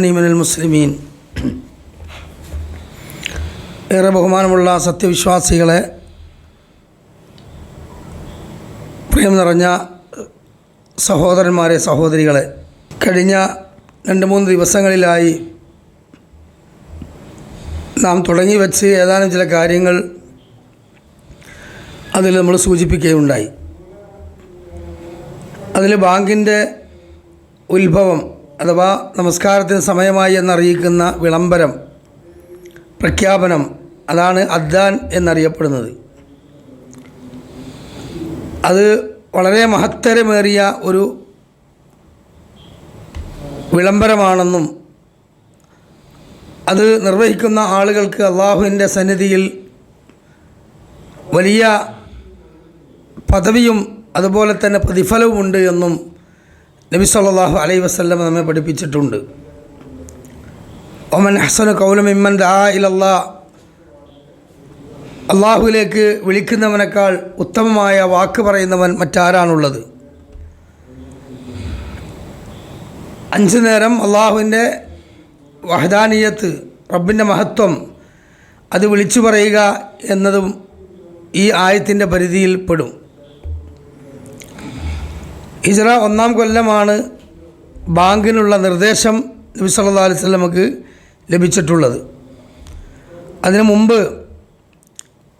മിനൽ മുസ്ലിമീൻ. ഏറെ ബഹുമാനമുള്ള സത്യവിശ്വാസികളെ, പ്രിയം നിറഞ്ഞ സഹോദരന്മാരെ, സഹോദരികളെ, കഴിഞ്ഞ 2-3 ദിവസങ്ങളിലായി നാം തുടങ്ങി വെച്ച് ഏതാനും ചില കാര്യങ്ങൾ അതിൽ നമ്മൾ സൂചിപ്പിക്കുകയുണ്ടായി. അതിൽ ബാങ്കിൻ്റെ ഉത്ഭവം അഥവാ നമസ്കാരത്തിന് സമയമായി എന്നറിയിക്കുന്ന വിളംബരം, പ്രഖ്യാപനം, അതാണ് അദ്ദാൻ എന്നറിയപ്പെടുന്നത്. അത് വളരെ മഹത്തരമേറിയ ഒരു വിളംബരമാണെന്നും അത് നിർവഹിക്കുന്ന ആളുകൾക്ക് അള്ളാഹുവിൻ്റെ സന്നിധിയിൽ വലിയ പദവിയും അതുപോലെ തന്നെ പ്രതിഫലവുമുണ്ട് എന്നും നബി സല്ലല്ലാഹു അലൈഹി വസല്ലം നമ്മെ പഠിപ്പിച്ചിട്ടുണ്ട്. ഒമൻ അഹ്സനു ഖൗലൻ മിമ്മൻ ദആ ഇലല്ലാഹ്, അള്ളാഹുവിലേക്ക് വിളിക്കുന്നവനേക്കാൾ ഉത്തമമായ വാക്ക് പറയുന്നവൻ മറ്റാരാണുള്ളത്? 5 നേരം അള്ളാഹുവിൻ്റെ വഹദാനിയത്ത്, റബ്ബിൻ്റെ മഹത്വം അത് വിളിച്ചു പറയുക എന്നതും ഈ ആയത്തിൻ്റെ പരിധിയിൽ പെടും. ഹിജ്റ 1-ാം കൊല്ലമാണ് ബാങ്കിനുള്ള നിർദ്ദേശം നബി സല്ലല്ലാഹു അലൈഹി വസല്ലമക്ക് ലഭിച്ചിട്ടുള്ളത്. അതിനു മുമ്പ്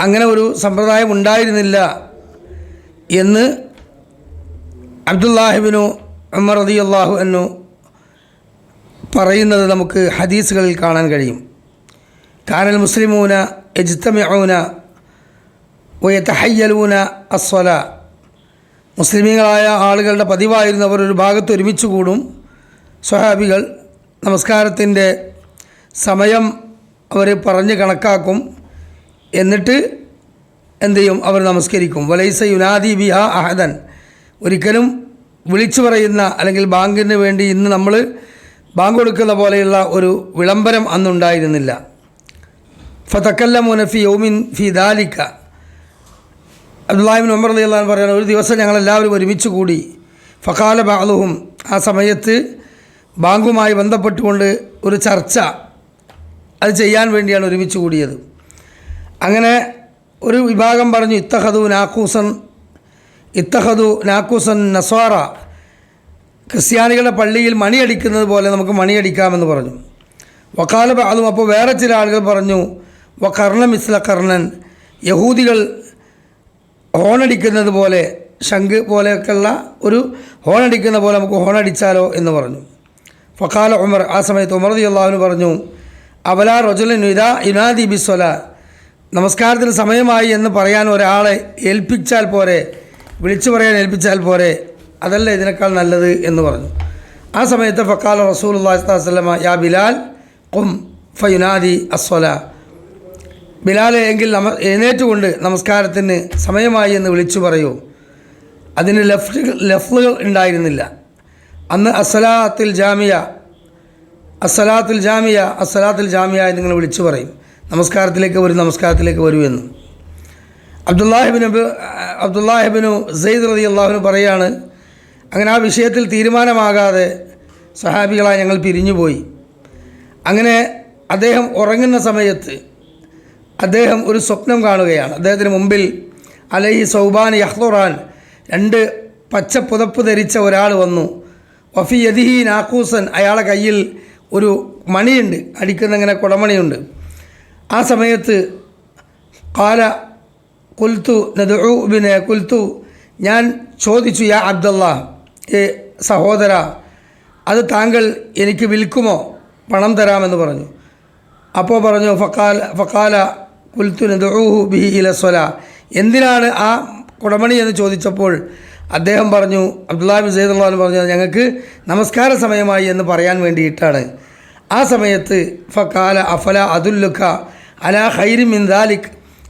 അങ്ങനെ ഒരു സമ്പ്രദായം ഉണ്ടായിരുന്നില്ല എന്ന് അബ്ദുല്ലാഹി ഇബ്നു ഉമർ റളിയല്ലാഹു അൻഹു പറയുന്നത് നമുക്ക് ഹദീസുകളിൽ കാണാൻ കഴിയും. കാനൽ മുസ്ലിമൂന യജ്തമിഊന വയതഹയ്യലൂന അസ്സലാ, മുസ്ലിമീങ്ങളായ ആളുകളുടെ പതിവായിരുന്നു അവർ ഒരു ഭാഗത്ത് ഒരുമിച്ച് കൂടും. സ്വഹാബികൾ നമസ്കാരത്തിൻ്റെ സമയം അവർ പറഞ്ഞ് കണക്കാക്കും. എന്നിട്ട് എന്തു ചെയ്യും? അവർ നമസ്കരിക്കും. വലൈസ യുനാദി ബിഹാ അഹദൻ, ഒരിക്കലും വിളിച്ചു പറയുന്ന അല്ലെങ്കിൽ ബാങ്കിന് വേണ്ടി ഇന്ന് നമ്മൾ ബാങ്ക് കൊടുക്കുന്ന പോലെയുള്ള ഒരു വിളംബരം അന്നുണ്ടായിരുന്നില്ല. ഫതക്കല്ലമൂന ഫി യൗമിൻ ഫി ദാലിക, അബ്ദുല്ലാഹി ഇബ്നു ഉമർ റളിയല്ലാഹു അൻഹു പറയുന്നു, ഒരു ദിവസം ഞങ്ങളെല്ലാവരും ഒരുമിച്ച് കൂടി. ഫഖാല ബഅ്ളുഹും, ആ സമയത്ത് ബാങ്കുമായി ബന്ധപ്പെട്ടുകൊണ്ട് ഒരു ചർച്ച അത് ചെയ്യാൻ വേണ്ടിയാണ് ഒരുമിച്ച് കൂടിയത്. അങ്ങനെ ഒരു വിഭാഗം പറഞ്ഞു, ഇത്തഖദു നാക്കൂസൻ നസ്വാറ, ക്രിസ്ത്യാനികളുടെ പള്ളിയിൽ മണിയടിക്കുന്നത് പോലെ നമുക്ക് മണിയടിക്കാമെന്ന് പറഞ്ഞു. വഖാല ബഅ്ളുഹും, അപ്പോൾ വേറെ ചില ആളുകൾ പറഞ്ഞു, വഖർന മിസ്ല ഖർനൻ, യഹൂദികൾ ഹോണടിക്കുന്നത് പോലെ, ശംഖ് പോലെയൊക്കെയുള്ള ഒരു ഹോണടിക്കുന്ന പോലെ നമുക്ക് ഹോണടിച്ചാലോ എന്ന് പറഞ്ഞു. ഫഖാല ഉമർ, ആ സമയത്ത് ഉമർ റളിയല്ലാഹു അൻഹു പറഞ്ഞു, അവലാ റജുലൻ ഇദാ യുനാദി ബിസ്സലാ, നമസ്കാരത്തിന് സമയമായി എന്ന് പറയാൻ ഒരാളെ ഏൽപ്പിച്ചാൽ പോരെ, വിളിച്ചു പറയാൻ ഏൽപ്പിച്ചാൽ പോരെ, അതല്ല ഇതിനേക്കാൾ നല്ലത് എന്ന് പറഞ്ഞു. ആ സമയത്ത് ഫഖാല റസൂലുള്ളാഹി സ്വല്ലല്ലാഹു അലൈഹി വസല്ലം, യാ ബിലാൽ ഖും ഫയുനാദി അസ്സലാ, ബിലാലെ, എങ്കിൽ എഴുന്നേറ്റുകൊണ്ട് നമസ്കാരത്തിന് സമയമായി എന്ന് വിളിച്ചു പറയൂ. അതിന് ലഫ്ലുകൾ ഉണ്ടായിരുന്നില്ല അന്ന്. അസ്സലാത്തുൽ ജാമിയ നിങ്ങൾ വിളിച്ചു പറയും, നമസ്കാരത്തിലേക്ക് വരൂ എന്ന്. അബ്ദുല്ലാഹി ഇബ്നു സൈദ് റളിയല്ലാഹു അൻഹു പറയാണ്, അങ്ങനെ ആ വിഷയത്തിൽ തീരുമാനമാകാതെ സഹാബികളായി ഞങ്ങൾ പിരിഞ്ഞുപോയി. അങ്ങനെ അദ്ദേഹം ഉറങ്ങുന്ന സമയത്ത് അദ്ദേഹം ഒരു സ്വപ്നം കാണുകയാണ്. അദ്ദേഹത്തിന് മുമ്പിൽ അലൈഹി സൗബാൻ യഹ്ലുറാൻ, 2 പച്ച പുതപ്പ് ധരിച്ച ഒരാൾ വന്നു. വഫി യദിഹി നാക്കൂസൻ, അയാളെ കയ്യിൽ ഒരു മണിയുണ്ട്, അടിക്കുന്ന ഇങ്ങനെ കുടമണിയുണ്ട്. ആ സമയത്ത് ഖാല കുൽത്തു, ഞാൻ ചോദിച്ചു, യാ അബ്ദുല്ലാ, സഹോദര, അത് താങ്കൾ എനിക്ക് വിൽക്കുമോ? പണം തരാമെന്ന് പറഞ്ഞു. അപ്പോൾ പറഞ്ഞു, ഫഖാല കുൽത്തു നദഊഹു ബിഹി ഇല സ്വലാ, എന്തിനാണ് ആ കുടമണി എന്ന് ചോദിച്ചപ്പോൾ അദ്ദേഹം പറഞ്ഞു, അബ്ദുല്ലാഹി ഇബ്നു സൈദ് റളിയല്ലാഹു അൻഹു പറഞ്ഞു, ഞങ്ങൾക്ക് നമസ്കാര സമയമായി എന്ന് പറയാൻ വേണ്ടിയിട്ടാണ്. ആ സമയത്ത് ഫഖാല അഫല അദുല്ലുക അലാ ഖൈരിൻ മിൻ ദാലിക്,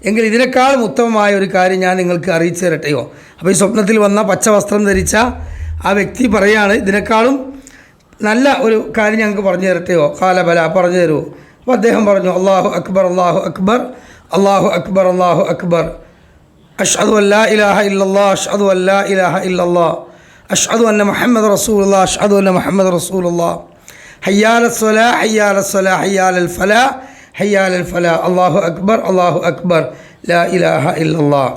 എങ്കിൽ ഇതിനേക്കാളും ഉത്തമമായ ഒരു കാര്യം ഞാൻ നിങ്ങൾക്ക് അറിയിച്ചു തരട്ടെയോ? അപ്പോൾ ഈ സ്വപ്നത്തിൽ വന്ന പച്ച വസ്ത്രം ധരിച്ച ആ വ്യക്തി പറയാണ്, ഇതിനേക്കാളും നല്ല ഒരു കാര്യം ഞങ്ങൾക്ക് പറഞ്ഞു തരട്ടെയോ? ഖാല ബല, പറഞ്ഞു തരുമോ? അപ്പോൾ അദ്ദേഹം പറഞ്ഞു, അല്ലാഹു അക്ബർ അല്ലാഹു അക്ബർ അല്ലാഹു അക്ബർ അല്ലാഹു അക്ബർ, അഷ്ഹദു അല്ലാ ഇലാഹ ഇല്ലല്ലാഹ് അഷ്ഹദു അല്ലാ ഇലാഹ ഇല്ലല്ലാഹ് അഷ്ഹദു അന്ന മുഹമ്മദ് റസൂലുള്ളാഹ് അഷ്ഹദു അന്ന മുഹമ്മദ് റസൂലുള്ളാഹ് ഹയ്യാലസ്വലാ ഹയ്യാലസ്വലാ ഹയ്യാലൽ ഫലാ ഹയ്യാലൽ ഫലാ അല്ലാഹു അക്ബർ ലാ ഇലാഹ ഇല്ലല്ലാഹ്.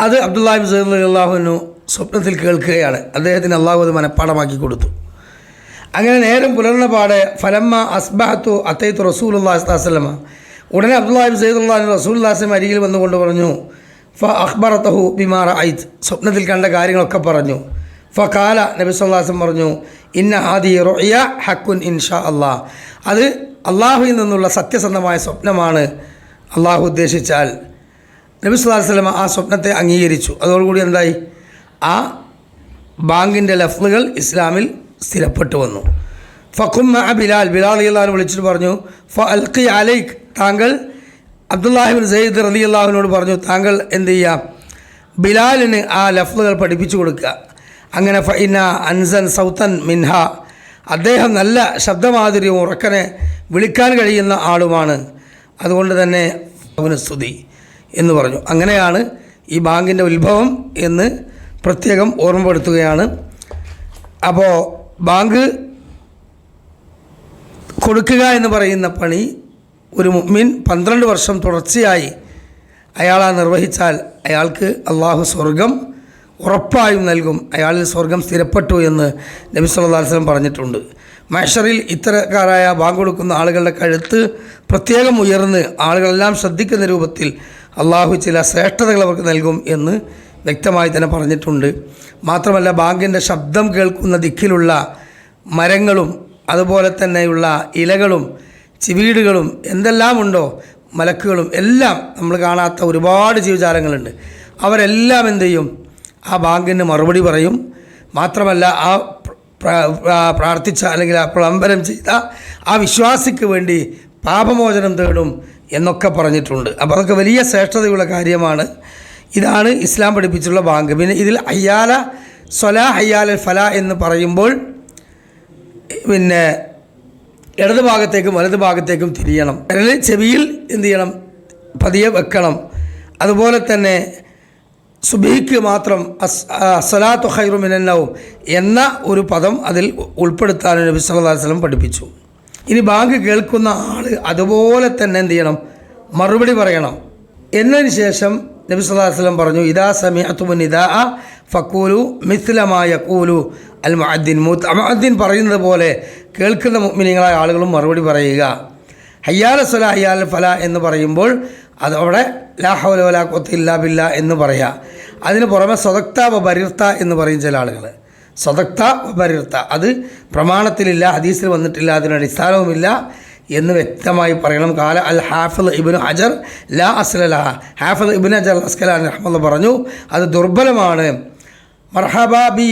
അത് അബ്ദുല്ലാഹി ഇബ്നു സൈദ് റളിയല്ലാഹു അൻഹു സ്വപ്നത്തിൽ കേൾക്കുകയാണ്. അദ്ദേഹത്തിന് അള്ളാഹു അത് മനഃപ്പാടമാക്കി കൊടുത്തു. അങ്ങനെ നേരം പുലർന്ന പാടെ ഫലമ്മ അസ്ബഹത്തു അത്തൈത്തു റസൂലുള്ളാഹി സ്വല്ലല്ലാഹു അലൈഹി വസല്ലം. ഉടനെ അബ്ദുല്ലാഹി ഇബ്നു സൈദ് റളിയല്ലാഹു അൻഹു റസൂലുള്ളാഹി സ്വല്ലല്ലാഹു അലൈഹി വസല്ലം അരികിൽ വന്നുകൊണ്ട് പറഞ്ഞു, അഖ്ബറതഹു ബിമാ റഅയ്ത്, സ്വപ്നത്തിൽ കണ്ട കാര്യങ്ങളൊക്കെ പറഞ്ഞു. ഫഖാല, നബി സല്ലല്ലാഹു അലൈഹി വസല്ലം പറഞ്ഞു, ഇന്ന ഹാദി റുഅയ ഹഖുൻ ഇൻഷാ അല്ലാഹ്, അത് അള്ളാഹുവിൽ നിന്നുള്ള സത്യസന്ധമായ സ്വപ്നമാണ് അള്ളാഹു ഉദ്ദേശിച്ചാൽ. നബി സല്ലല്ലാഹു അലൈഹി വസല്ലം ആ സ്വപ്നത്തെ അംഗീകരിച്ചു. അതോടുകൂടി എന്തായി, ആ ബാങ്കിൻ്റെ ലഫ്ലുകൾ ഇസ്ലാമിൽ സ്ഥിരപ്പെട്ടു വന്നു. ഫഖും മഅ ബിലാൽ, ബിലാൽ റളിയല്ലാഹു അൻഹു വിളിച്ചിട്ട് പറഞ്ഞു, ഫഅൽഖി അലൈക്, താങ്കൾ അബ്ദുല്ലാഹി ഇബ്നു സയ്യിദ് റളിയല്ലാഹു അൻഹുവിനോട് പറഞ്ഞു, താങ്കൾ എന്ത് ചെയ്യുക, ബിലാലിന് ആ ലഫ്ലുകൾ പഠിപ്പിച്ചു കൊടുക്കുക. അങ്ങനെ ഫഇന്ന അൻസൻ സൗത്തൻ മിൻഹ, അദ്ദേഹം നല്ല ശബ്ദമാധുര്യവും ഉറക്കനെ വിളിക്കാൻ കഴിയുന്ന ആളുമാണ്, അതുകൊണ്ട് തന്നെ അവന് സ്തുതി എന്ന് പറഞ്ഞു. അങ്ങനെയാണ് ഈ ബാങ്കിൻ്റെ ഉത്ഭവം എന്ന് പ്രത്യേകം ഓർമ്മപ്പെടുത്തുകയാണ്. അപ്പോൾ ബാങ്ക് കൊടുക്കുക എന്ന് പറയുന്ന പണി ഒരു മുഅ്മിൻ 12 വർഷം തുടർച്ചയായി അയാൾ നിർവഹിച്ചാൽ അയാൾക്ക് അള്ളാഹു സ്വർഗം ഉറപ്പായും നൽകും. അയാളിൽ സ്വർഗം സ്ഥിരപ്പെട്ടു എന്ന് നബി സല്ലല്ലാഹു അലൈഹി വസല്ലം പറഞ്ഞിട്ടുണ്ട്. മഹ്ശറിൽ ഇത്തരക്കാരായ ബാങ്ക് കൊടുക്കുന്ന ആളുകളുടെ കഴുത്ത് പ്രത്യേകം ഉയർന്ന് ആളുകളെല്ലാം ശ്രദ്ധിക്കുന്ന രൂപത്തിൽ അള്ളാഹു ചില ശ്രേഷ്ഠതകൾ അവർക്ക് നൽകും എന്ന് വ്യക്തമായി തന്നെ പറഞ്ഞിട്ടുണ്ട്. മാത്രമല്ല, ബാങ്കിൻ്റെ ശബ്ദം കേൾക്കുന്ന ദിക്കിലുള്ള മരങ്ങളും അതുപോലെ തന്നെയുള്ള ഇലകളും ചിവീടുകളും എന്തെല്ലാം ഉണ്ടോ, മലക്കുകളും എല്ലാം, നമ്മൾ കാണാത്ത ഒരുപാട് ജീവജാലങ്ങളുണ്ട്. അവരെല്ലാം എന്ത് ചെയ്യും, ആ ബാങ്കിന് മറുപടി പറയും. മാത്രമല്ല, ആ പ്രാർത്ഥിച്ച അല്ലെങ്കിൽ ആ പ്രളംബനം ചെയ്ത ആ വിശ്വാസിക്ക് വേണ്ടി പാപമോചനം തേടും എന്നൊക്കെ പറഞ്ഞിട്ടുണ്ട്. അപ്പോൾ അതൊക്കെ വലിയ ശ്രേഷ്ഠതയുള്ള കാര്യമാണ്. ഇതാണ് ഇസ്ലാം പഠിപ്പിച്ചിട്ടുള്ള ബാങ്ക്. പിന്നെ ഇതിൽ ഹയ്യാല സ്വലാ ഹയ്യാൽ ഫലാ എന്ന് പറയുമ്പോൾ പിന്നെ ഇടത് ഭാഗത്തേക്കും വലത് ഭാഗത്തേക്കും തിരിയണം. അല്ലെങ്കിൽ ചെവിയിൽ എന്ത് ചെയ്യണം, പതിയെ വെക്കണം. അതുപോലെ തന്നെ സുബഹിക്ക് മാത്രം അസ്സലാത്തു ഖൈറു മിനൻ നൗം എന്ന ഒരു പദം അതിൽ ഉൾപ്പെടുത്താൻ നബി സല്ലല്ലാഹു അലൈഹി വസല്ലം പഠിപ്പിച്ചു. ഇനി ബാങ്ക് കേൾക്കുന്ന ആൾ അതുപോലെ തന്നെ എന്ത് ചെയ്യണം, മറുപടി പറയണം. എന്നതിന് ശേഷം നബി സല്ലല്ലാഹു അലൈഹി വസല്ലം പറഞ്ഞു, ഇദാ സമിഅതുമുൻ നിദാഅ ഫഖൂലു മിസ്ല മാ യഖൂലു അൽ മുഅദ്ദിൻ, മുഅദ്ദിൻ പറയുന്നത് പോലെ കേൾക്കുന്ന മുഅ്മിനീങ്ങളായ ആളുകളും മറുപടി പറയുക. ഹയ്യാല സ്വലാ ഹയ്യാൽ ഫലാ എന്ന് പറയുമ്പോൾ അതവിടെ ലാ ഹൗല വലാ ഖുവത ഇല്ലാ ബില്ലാ എന്ന് പറയുക. അതിന് പുറമെ സ്വതക്ത വ ബരിർത്ത എന്ന് പറയും ചില ആളുകൾ. സ്വതക്ത വ ബരിർത്ത അത് പ്രമാണത്തിലില്ല, ഹദീസിൽ വന്നിട്ടില്ല, അതിന് അടിസ്ഥാനവുമില്ല എന്ന് വ്യക്തമായി പറയണം. കാല അൽ ഹാഫിദ് ഇബ്നു ഹജർ ലാ അസ്ലലഹ, ഹാഫിദ് ഇബ്നു ഹജർ അസ്കലാനി റഹ്മത്തുള്ളാഹി പറഞ്ഞു അത് ദുർബലമാണ്. മർഹബാ ബി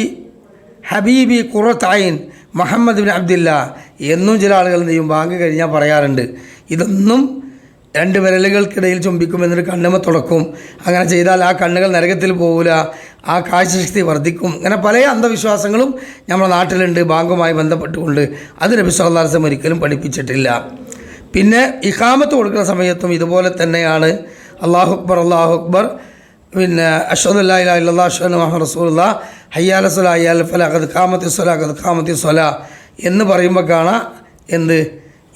ഹബീബി ഖുറത്ത് ഐൻ മുഹമ്മദ് ബിൻ അബ്ദില്ല എന്നും ചില ആളുകൾ എന്ത് ചെയ്യും, ബാങ്ക് കഴിഞ്ഞാൽ പറയാറുണ്ട്. ഇതൊന്നും 2 വിരലുകൾക്കിടയിൽ ചുംബിക്കും, എന്നിട്ട് കണ്ണുമ തുടക്കും. അങ്ങനെ ചെയ്താൽ ആ കണ്ണുകൾ നരകത്തിൽ പോകില്ല, ആ കാഴ്ചശക്തി വർദ്ധിക്കും. അങ്ങനെ പല അന്ധവിശ്വാസങ്ങളും നമ്മുടെ നാട്ടിലുണ്ട് ബാങ്കുമായി ബന്ധപ്പെട്ടുകൊണ്ട്. അത് നബി സല്ലല്ലാഹു അലൈഹി വസല്ലം ഒരിക്കലും പഠിപ്പിച്ചിട്ടില്ല. പിന്നെ ഇഖാമത്ത് കൊടുക്കുന്ന സമയത്തും ഇതുപോലെ തന്നെയാണ്. അല്ലാഹു അക്ബർ അല്ലാഹു അക്ബർ, പിന്നെ അഷ്ഹദു അല്ലാ ഇലാഹ ഇല്ലല്ലാഹ് അഷ്ഹദു അന്ന മുഹമ്മദൻ റസൂലുള്ളാഹ് ഹയ്യാല സ്വലാ ഹയ്യാൽ ഫലാ ഖദ് ഖാമത്തി സ്വലാ ഖദ് ഖാമത്തി സ്വലാ എന്ന് പറയുമ്പോൾ കാണാം എന്ത്,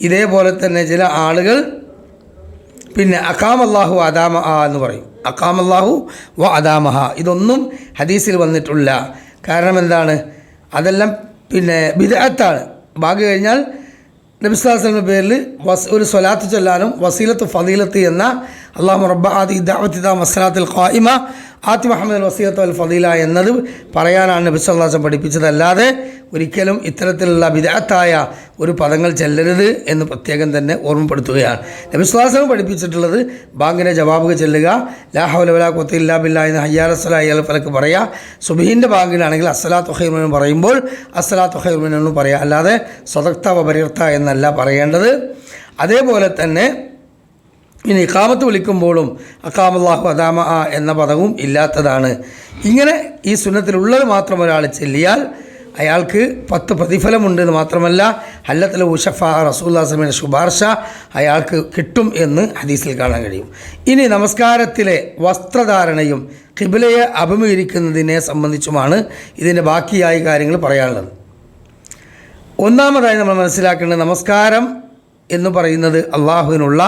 ഇതേപോലെ തന്നെ ചില ആളുകൾ പിന്നെ അഖാമല്ലാഹു അദാമഹ എന്ന് പറയും. അഖാമല്ലാഹു വ അദാമഹ ഇതൊന്നും ഹദീസിൽ വന്നിട്ടില്ല. കാരണം എന്താണ്, അതെല്ലാം പിന്നെ ബിദ്അത്താണ്. ബാങ്ക് കഴിഞ്ഞാൽ നബി സല്ലല്ലാഹു അലൈഹി വസല്ലം പേരിൽ ഒരു സ്വലാത്ത് ചൊല്ലാനും വസീലത്ത് ഫദീലത്ത് എന്ന അല്ലാഹുമ്മ റബ്ബ ആദി ദഅവതി ദാ വസ്സലാത്തിൽ ഖായിമ ആതി മുഹമ്മദ് വസീലത്ത് വൽ ഫദീല എന്നത് പറയാനാണ് നബി സല്ലല്ലാഹു അലൈഹി വസല്ലം പഠിപ്പിച്ചത്. അല്ലാതെ ഒരിക്കലും ഇത്തരത്തിലുള്ള ബിദ്അത്തായ ഒരു പദങ്ങൾ ചെല്ലരുത് എന്ന് പ്രത്യേകം തന്നെ ഓർമ്മപ്പെടുത്തുകയാണ്. നബി സല്ലല്ലാഹു അലൈഹി വസല്ലം പഠിപ്പിച്ചിട്ടുള്ളത് ബാങ്കിൻ്റെ ജവാബ് ചെല്ലുക, ലാ ഹൗല വലാ ഖുവത ഇല്ലാ ബില്ലാ എന്ന് ഹയ്യാല സ്വലാ ഹയ്യാൽ ഫലക്ക് പറയുക. സുബ്ഹിൻ്റെ ബാങ്കിലാണെങ്കിൽ അസ്സലാത്തു ഖൈറു മിനൻ പറയുമ്പോൾ അസ്സലാത്തു ഖൈറു മിനൻ എന്ന് പറയുക, അല്ലാതെ സ്വതക്ത വ ബരിർത്ത എന്നല്ല പറയേണ്ടത്. അതേപോലെ തന്നെ ഇനി ഇഖാമത്ത് വിളിക്കുമ്പോഴും അഖാമല്ലാഹു അദാമ എന്ന പദവും ഇല്ലാത്തതാണ്. ഇങ്ങനെ ഈ സുന്നത്തിലുള്ളത് മാത്രം ഒരാൾ ചെല്ലിയാൽ അയാൾക്ക് 10 പ്രതിഫലമുണ്ടെന്ന് മാത്രമല്ല ഹല്ലത്തുൽ ഉശഫ റസൂലുള്ളാഹി സ്വല്ലല്ലാഹു അലൈഹി വസല്ലം ശുപാർശ അയാൾക്ക് കിട്ടും എന്ന് ഹദീസിൽ കാണാൻ കഴിയും. ഇനി നമസ്കാരത്തിലെ വസ്ത്രധാരണയും ഖിബ്ലയെ അഭിമുഖീകരിക്കുന്നതിനെ സംബന്ധിച്ചുമാണ് ഇതിൻ്റെ ബാക്കിയായ കാര്യങ്ങൾ പറയാനുള്ളത്. ഒന്നാമതായി നമ്മൾ മനസ്സിലാക്കേണ്ടത് നമസ്കാരം എന്ന് പറയുന്നത് അള്ളാഹുവിനുള്ള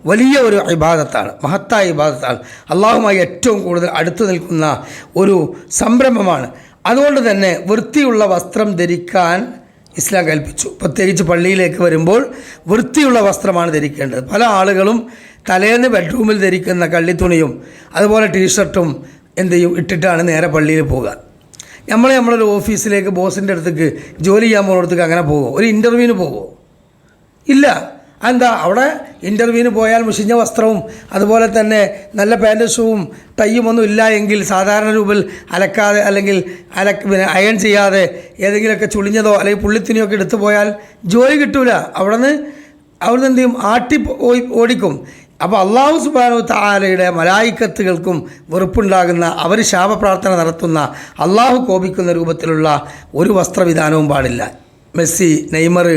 വലിയ ഒരു ഇബാദത്താണ്, മഹത്തായ ഇബാദത്താണ്. അള്ളാഹുമായി ഏറ്റവും കൂടുതൽ അടുത്തു നിൽക്കുന്ന ഒരു സംരംഭമാണ്. അതുകൊണ്ട് തന്നെ വൃത്തിയുള്ള വസ്ത്രം ധരിക്കാൻ ഇസ്ലാം കൽപ്പിച്ചു. പ്രത്യേകിച്ച് പള്ളിയിലേക്ക് വരുമ്പോൾ വൃത്തിയുള്ള വസ്ത്രമാണ് ധരിക്കേണ്ടത്. പല ആളുകളും തലേന്ന് ബെഡ്റൂമിൽ ധരിക്കുന്ന കള്ളിത്തുണിയും അതുപോലെ ടീഷർട്ടും എന്ത് ചെയ്യും ഇട്ടിട്ടാണ് നേരെ പള്ളിയിൽ പോകുക. നമ്മളൊരു ഓഫീസിലേക്ക് ബോസിൻ്റെ അടുത്തേക്ക് ജോലി ചെയ്യാൻ പോകുന്നിടത്തേക്ക് അങ്ങനെ പോകുമോ? ഒരു ഇൻ്റർവ്യൂവിന് പോകുമോ? ഇല്ല. എന്താ അവിടെ ഇൻ്റർവ്യൂവിന് പോയാൽ മുഷിഞ്ഞ വസ്ത്രവും അതുപോലെ തന്നെ നല്ല പാൻറ് ഷൂവും ടൈയും ഒന്നും ഇല്ല എങ്കിൽ സാധാരണ രൂപത്തിൽ അലക്കാതെ അല്ലെങ്കിൽ അയൺ ചെയ്യാതെ ഏതെങ്കിലുമൊക്കെ ചുളിഞ്ഞതോ അല്ലെങ്കിൽ പുള്ളിത്തുണിയൊക്കെ എടുത്തു പോയാൽ ജോലി കിട്ടൂല. അവിടുന്ന് എന്ത് ചെയ്യും? ഓടിക്കും. അപ്പോൾ അള്ളാഹു സുബ്ഹാനഹു തആലയുടെ മലായിക്കത്തുകൾക്കും വെറുപ്പുണ്ടാകുന്ന, അവർ ശാപപ്രാർത്ഥന നടത്തുന്ന, അള്ളാഹു കോപിക്കുന്ന രൂപത്തിലുള്ള ഒരു വസ്ത്രവിധാനവും പാടില്ല. മെസ്സി, നെയ്മർ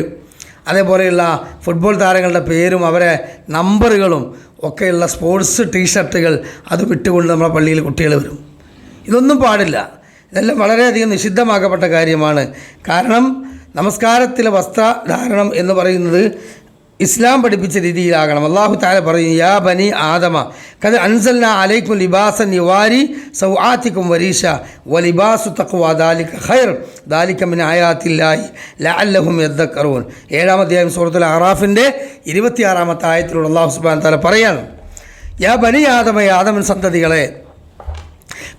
അതേപോലെയുള്ള ഫുട്ബോൾ താരങ്ങളുടെ പേരും അവരെ നമ്പറുകളും ഒക്കെയുള്ള സ്പോർട്സ് ടീഷർട്ടുകൾ അത് വിട്ടുകൊണ്ട് നമ്മളെ പള്ളിയിൽ കുട്ടികൾ വരും. ഇതൊന്നും പാടില്ല. ഇതെല്ലാം വളരെയധികം നിഷിദ്ധമാക്കപ്പെട്ട കാര്യമാണ്. കാരണം നമസ്കാരത്തിലെ വസ്ത്രധാരണം എന്ന് പറയുന്നത് ഇസ്ലാം പഠിപ്പിച്ച രീതിയിലാകണം. അല്ലാഹു തആല പറയും, യാ ബനി ആദമ ഖദ് അൻസൽനാ അലൈക്കും ലിബാസൻ യുവാരി സൗആതികും വരീഷ വലിബാസു തഖ്വ ദാലിക ഖൈർ ദാലിക മിൻ ആയാത്തില്ലാഹി ലഅല്ലഹും യദ്ദക്കറൂൻ. 7-ാം അധ്യായം സൂറത്തുൽ അറാഫിൻ്റെ 26-ാമത്തെ ആയത്തിലൂടെ അല്ലാഹു സുബ്ഹാനഹു തആല പറയാണ്, യാ ബനി ആദമ, ആദമൻ സന്തതികളെ,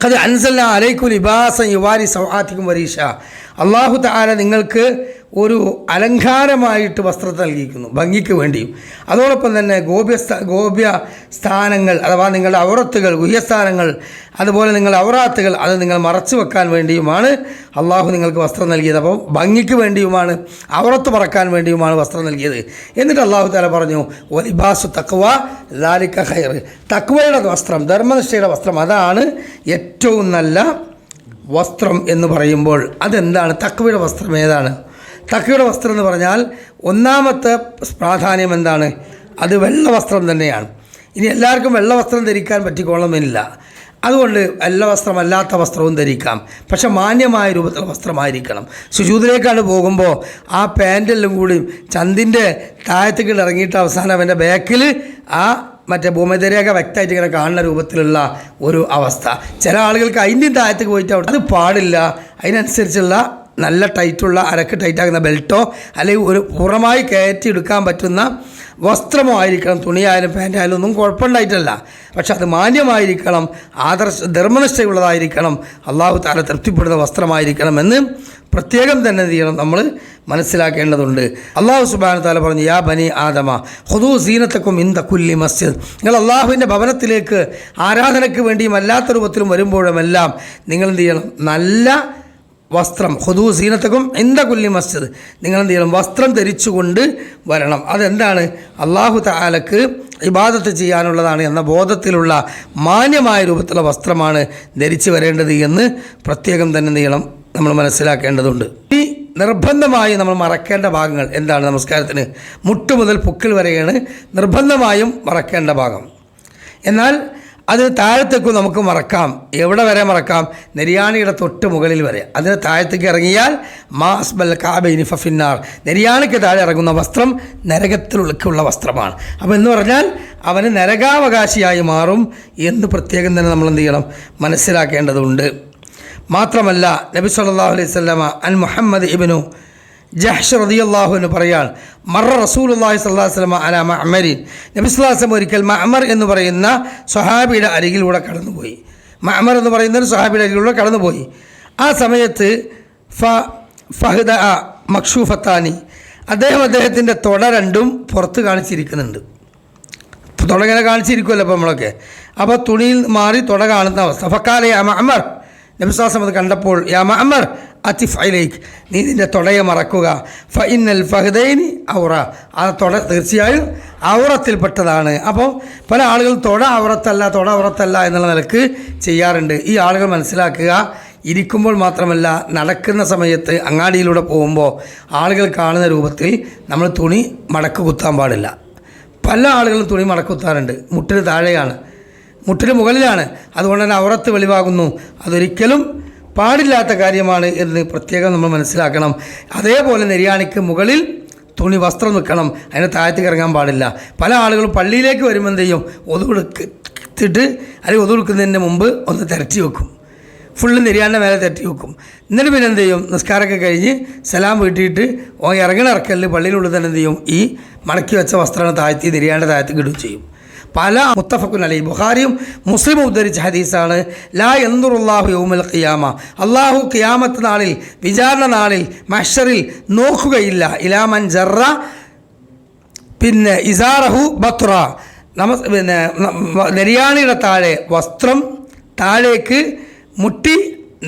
ഖദ് അൻസൽനാ അലൈക്കും ലിബാസൻ യുവാരി സൗആതികും വരീഷ, അല്ലാഹു തആല നിങ്ങൾക്ക് ഒരു അലങ്കാരമായിട്ട് വസ്ത്രത്തെ നൽകിയിരിക്കുന്നു, ഭംഗിക്ക് വേണ്ടിയും. അതോടൊപ്പം തന്നെ ഗോപ്യ സ്ഥാനങ്ങൾ അഥവാ നിങ്ങളുടെ ഔറത്തുകൾ, ഗുഹ്യസ്ഥാനങ്ങൾ, അതുപോലെ നിങ്ങളുടെ ഔറാത്തുകൾ അത് നിങ്ങൾ മറച്ചു വെക്കാൻ വേണ്ടിയുമാണ് അള്ളാഹു നിങ്ങൾക്ക് വസ്ത്രം നൽകിയത്. അപ്പോൾ ഭംഗിക്ക് വേണ്ടിയുമാണ്, ഔറത്ത് മറക്കാൻ വേണ്ടിയുമാണ് വസ്ത്രം നൽകിയത്. എന്നിട്ട് അള്ളാഹു തആല പറഞ്ഞു, വലിബാസു തഖ്വ ദാലിക ഖൈർ, തഖ്വയുടെ വസ്ത്രം, ധർമ്മനിഷ്ഠയുടെ വസ്ത്രം, അതാണ് ഏറ്റവും നല്ല വസ്ത്രം എന്ന് പറയുമ്പോൾ അതെന്താണ്? തഖ്വയുടെ വസ്ത്രം ഏതാണ്? തഖ്വയുടെ വസ്ത്രം എന്ന് പറഞ്ഞാൽ ഒന്നാമത്തെ പ്രാധാന്യം എന്താണ്? അത് വെള്ള വസ്ത്രം തന്നെയാണ്. ഇനി എല്ലാവർക്കും വെള്ള വസ്ത്രം ധരിക്കാൻ പറ്റിക്കൊള്ളണമെന്നില്ല. അതുകൊണ്ട് വെള്ള വസ്ത്രമല്ലാത്ത വസ്ത്രവും ധരിക്കാം. പക്ഷെ മാന്യമായ രൂപത്തിലുള്ള വസ്ത്രമായിരിക്കണം. സുജൂദിലേക്കാണ് പോകുമ്പോൾ ആ പാൻറ്റെല്ലാം കൂടി ചന്തിൻ്റെ താഴത്തേക്ക് ഇറങ്ങിയിട്ട് അവസാനം അവൻ്റെ ബാക്കിൽ ആ മറ്റേ ഭൂമധ്യരേഖ വ്യക്തമായിട്ട് ഇങ്ങനെ കാണുന്ന രൂപത്തിലുള്ള ഒരു അവസ്ഥ. ചില ആളുകൾക്ക് അതിൻ്റെ താഴത്തേക്ക് പോയിട്ട് അത് പാടില്ല. അതിനനുസരിച്ചുള്ള നല്ല ടൈറ്റുള്ള, അരക്ക് ടൈറ്റാകുന്ന ബെൽറ്റോ അല്ലെങ്കിൽ ഒരു പുറമായി കയറ്റി എടുക്കാൻ പറ്റുന്ന വസ്ത്രമോ ആയിരിക്കണം. തുണിയായാലും പാൻറ്റായാലും ഒന്നും കുഴപ്പമുണ്ടായിട്ടല്ല, പക്ഷെ അത് മാന്യമായിരിക്കണം, ധർമ്മനിഷ്ഠയുള്ളതായിരിക്കണം, അല്ലാഹു തആല തൃപ്തിപ്പെടുന്ന വസ്ത്രമായിരിക്കണം എന്ന് പ്രത്യേകം തന്നെ ചെയ്യണം, നമ്മൾ മനസ്സിലാക്കേണ്ടതുണ്ട്. അല്ലാഹു സുബ്ഹാനഹു തആല പറഞ്ഞു, യാ ബനി ആദമ ഖുദൂ സീനത്തക്കും ഇൻദ കുല്ലി മസ്ജിദ്, നിങ്ങൾ അള്ളാഹുവിൻ്റെ ഭവനത്തിലേക്ക് ആരാധനയ്ക്ക് വേണ്ടിയും അല്ലാത്ത രൂപത്തിലും വരുമ്പോഴുമെല്ലാം നിങ്ങൾ എന്ത് ചെയ്യണം? നല്ല വസ്ത്രം, ഖുദൂ സീനത്തക്കും ഇൻദ കുല്ലി മസ്ജിദ്, നിങ്ങൾ എന്ത് ചെയ്യണം? വസ്ത്രം ധരിച്ചുകൊണ്ട് വരണം. അതെന്താണ്? അല്ലാഹു തആലക്ക് ഇബാദത്ത് ചെയ്യാനുള്ളതാണ് എന്ന ബോധത്തിലുള്ള മാന്യമായ രൂപത്തിലുള്ള വസ്ത്രമാണ് ധരിച്ചു വരേണ്ടത് എന്ന് പ്രത്യേകം തന്നെ എന്ത് ചെയ്യണം? നമ്മൾ മനസ്സിലാക്കേണ്ടതുണ്ട്. ഈ നിർബന്ധമായും നമ്മൾ മറക്കേണ്ട ഭാഗങ്ങൾ എന്താണ്? നമസ്കാരത്തിന് മുട്ട് മുതൽ പുക്കിൾ വരെയാണ് നിർബന്ധമായും മറക്കേണ്ട ഭാഗം. എന്നാൽ അത് താഴത്തേക്കും നമുക്ക് മറക്കാം. എവിടെ വരെ മറക്കാം? നെരിയാണിയുടെ തൊട്ട് മുകളിൽ വരെ. അതിന് താഴത്തേക്ക് ഇറങ്ങിയാൽ മാസ്ബൽ കാബൈനി ഫഫിന്നാർ, നെരിയാണിക്ക് താഴെ ഇറങ്ങുന്ന വസ്ത്രം നരകത്തിലുള്ള വസ്ത്രമാണ്. അപ്പോൾ എന്ന് പറഞ്ഞാൽ അവന് നരകാവകാശിയായി മാറും എന്ന് പ്രത്യേകം തന്നെ നമ്മൾ എന്ത് ചെയ്യണം? മനസ്സിലാക്കേണ്ടതുണ്ട്. മാത്രമല്ല നബി സല്ലല്ലാഹു അലൈഹി വസല്ലമ അൻ മുഹമ്മദ് ഇബ്നു ജഹ്ഷ് റളിയല്ലാഹു അൻഹു പറയാൻ, മറ റസൂലുള്ളാഹി സ്വല്ലല്ലാഹു അലൈഹി വസല്ലമ അലാ മഅമരിൻ, നബി സല്ലല്ലാഹു അലൈഹി വസല്ലം ഒരിക്കൽ മഅമർ എന്ന് പറയുന്ന സ്വഹാബിയുടെ അരികിലൂടെ കടന്നുപോയി. മഅമർ എന്ന് പറയുന്ന ഒരു സ്വഹാബിയുടെ അരികിലൂടെ കടന്നുപോയി. ആ സമയത്ത് ഫഹദ മക്ഷൂഫത്താനി, അദ്ദേഹത്തിൻ്റെ തുട രണ്ടും പുറത്ത് കാണിച്ചിരിക്കുന്നുണ്ട്. തുട ഇങ്ങനെ കാണിച്ചിരിക്കുമല്ലോ അപ്പോൾ നമ്മളൊക്കെ. അപ്പോൾ തുണിയിൽ മാറി തുട കാണുന്ന അവസ്ഥ. ഫഖാല യാ മഅമർ, നബി സല്ലല്ലാഹു അലൈഹി വസല്ലം അത് കണ്ടപ്പോൾ, യാ മഅമർ അത്തിഫ് അലൈക്, നീ നിൻ്റെ തുടയെ മറക്കുക. ഫഇന്നൽ ഫഹദൈനി ഔറ, ആ തുട തീർച്ചയായും ഔറത്തിൽപ്പെട്ടതാണ്. അപ്പോൾ പല ആളുകൾ തുട ഔറത്തല്ല എന്നുള്ള നിലക്ക് ചെയ്യാറുണ്ട്. ഈ ആളുകൾ മനസ്സിലാക്കുക, ഇരിക്കുമ്പോൾ മാത്രമല്ല നടക്കുന്ന സമയത്ത് അങ്ങാടിയിലൂടെ പോകുമ്പോൾ ആളുകൾ കാണുന്ന രൂപത്തിൽ നമ്മൾ തുണി മടക്ക് കുത്താൻ പാടില്ല. പല ആളുകളും തുണി മടക്ക് കുത്താറുണ്ട്. മുട്ടിന് താഴെയാണ്, മുട്ടിന് മുകളിലാണ്. അതുകൊണ്ട് തന്നെ ഔറത്ത് വെളിവാകുന്നു. അതൊരിക്കലും പാടില്ലാത്ത കാര്യമാണ് എന്ന് പ്രത്യേകം നമ്മൾ മനസ്സിലാക്കണം. അതേപോലെ നെര്യാണിക്ക് മുകളിൽ തുണി വസ്ത്രം നിൽക്കണം, അതിന് താഴത്തേക്ക് ഇറങ്ങാൻ പാടില്ല. പല ആളുകളും പള്ളിയിലേക്ക് വരുമ്പോൾ എന്ത് ചെയ്യും, ഒതുകൊടുത്തിട്ട് അല്ലെങ്കിൽ ഒതുകൊടുക്കുന്നതിന് മുമ്പ് ഒന്ന് തിരട്ടി വെക്കും, ഫുള്ള് നെര്യാണിൻ്റെ മേലെ തിരട്ടി വെക്കും. എന്നിട്ട് പിന്നെ എന്ത് ചെയ്യും, നിസ്കാരമൊക്കെ കഴിഞ്ഞ് സലാം വീട്ടിയിട്ട് ഇറക്കലിൽ പള്ളിയിലുള്ളിൽ തന്നെ എന്ത് ചെയ്യും, ഈ മടക്കി വെച്ച വസ്ത്രങ്ങൾ താഴ്ത്തി നെര്യാണിൻ്റെ താഴത്തേക്ക് ഇടുകയും ചെയ്യും. പല മുത്തഫഖുൻ അലൈഹി, ബുഖാരിയും മുസ്ലിമും ഉദ്ധരിച്ച ഹദീസാണ്. ലാ യൻദുറുല്ലാഹു യൗമൽ ഖിയാമ, അള്ളാഹു ഖിയാമത്ത് നാളിൽ, വിചാരണ നാളിൽ, മഹ്ശറിൽ നോക്കുകയില്ല ഇലാ മൻ ജറ പിന്നെ ഇസാറഹു ബത്ര, നെര്യാണിയുടെ താഴെ വസ്ത്രം താഴേക്ക് മുട്ടി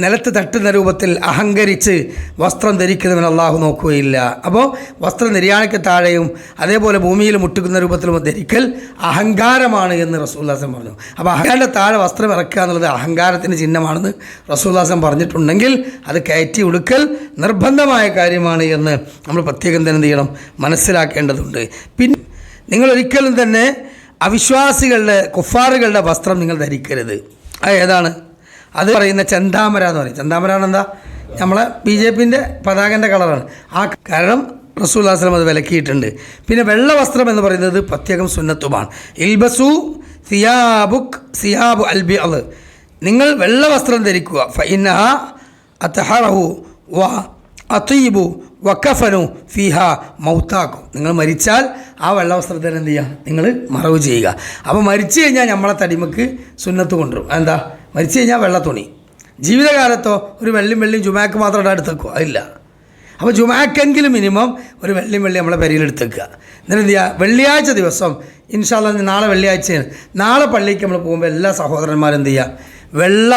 നിലത്ത് തട്ടുന്ന രൂപത്തിൽ അഹങ്കരിച്ച് വസ്ത്രം ധരിക്കുന്നവൻ അള്ളാഹു നോക്കുകയില്ല. അപ്പോൾ വസ്ത്രം നെര്യാണിക്ക് താഴെയും അതേപോലെ ഭൂമിയിൽ മുട്ടിക്കുന്ന രൂപത്തിലും ധരിക്കൽ അഹങ്കാരമാണ് എന്ന് റസൂലുള്ളാഹി പറഞ്ഞു. അപ്പോൾ അഹങ്കാരൻ്റെ താഴെ വസ്ത്രം ഇറക്കുക എന്നുള്ളത് അഹങ്കാരത്തിൻ്റെ ചിഹ്നമാണെന്ന് റസൂലുള്ളാഹി പറഞ്ഞിട്ടുണ്ടെങ്കിൽ അത് കയറ്റി ഉടുക്കൽ നിർബന്ധമായ കാര്യമാണ് എന്ന് നമ്മൾ പ്രത്യേകം തന്നെ എന്ത് ചെയ്യണം, മനസ്സിലാക്കേണ്ടതുണ്ട്. പിന്നെ നിങ്ങളൊരിക്കലും തന്നെ അവിശ്വാസികളുടെ കുഫാറുകളുടെ വസ്ത്രം നിങ്ങൾ ധരിക്കരുത്. അത് ഏതാണ്? അത് പറയുന്ന ചെന്താമര എന്ന് പറയും. ചെന്താമര എന്താ, നമ്മളെ BJPൻ്റെ പതാകൻ്റെ കളറാണ്. ആ കാരണം റസൂലുള്ളാഹി സ്വല്ലല്ലാഹു അലൈഹി വസല്ലം അത് വിലക്കിയിട്ടുണ്ട്. പിന്നെ വെള്ള വസ്ത്രം എന്ന് പറയുന്നത് പ്രത്യേകം സുന്നത്തുമാണ്. ഇൽബസു സിയാബു അൽബിഅദ്, നിങ്ങൾ വെള്ള വസ്ത്രം ധരിക്കുക. ഫഇന്നഹ അത്ഹറഹു വ അതീബു വക്കഫനു ഫിഹ മൗതാക്കും, നിങ്ങൾ മരിച്ചാൽ ആ വെള്ള വസ്ത്രത്തിന് എന്ത് ചെയ്യുക, നിങ്ങൾ മറവ് ചെയ്യുക. അപ്പോൾ മരിച്ചു കഴിഞ്ഞാൽ നമ്മളെ തടിമക്ക് സുന്നത്ത് കൊണ്ടുവരും. എന്താ, മരിച്ചു കഴിഞ്ഞാൽ വെള്ള തുണി. ജീവിതകാലത്തോ ഒരു വെള്ളിയും ജുമാക്ക് മാത്രം ഇവിടെ എടുത്തേക്കോ, അതില്ല. അപ്പോൾ ജുമാക്കെങ്കിലും മിനിമം ഒരു വെള്ളി നമ്മളെ പെരയിൽ എടുത്തേക്കുക. എന്നിട്ട് എന്ത് ചെയ്യുക, വെള്ളിയാഴ്ച ദിവസം ഇൻഷാ അല്ലാഹ് നാളെ വെള്ളിയാഴ്ചയാണ്, നാളെ പള്ളിക്ക് നമ്മൾ പോകുമ്പോൾ എല്ലാ സഹോദരന്മാരും എന്ത് ചെയ്യുക, വെള്ള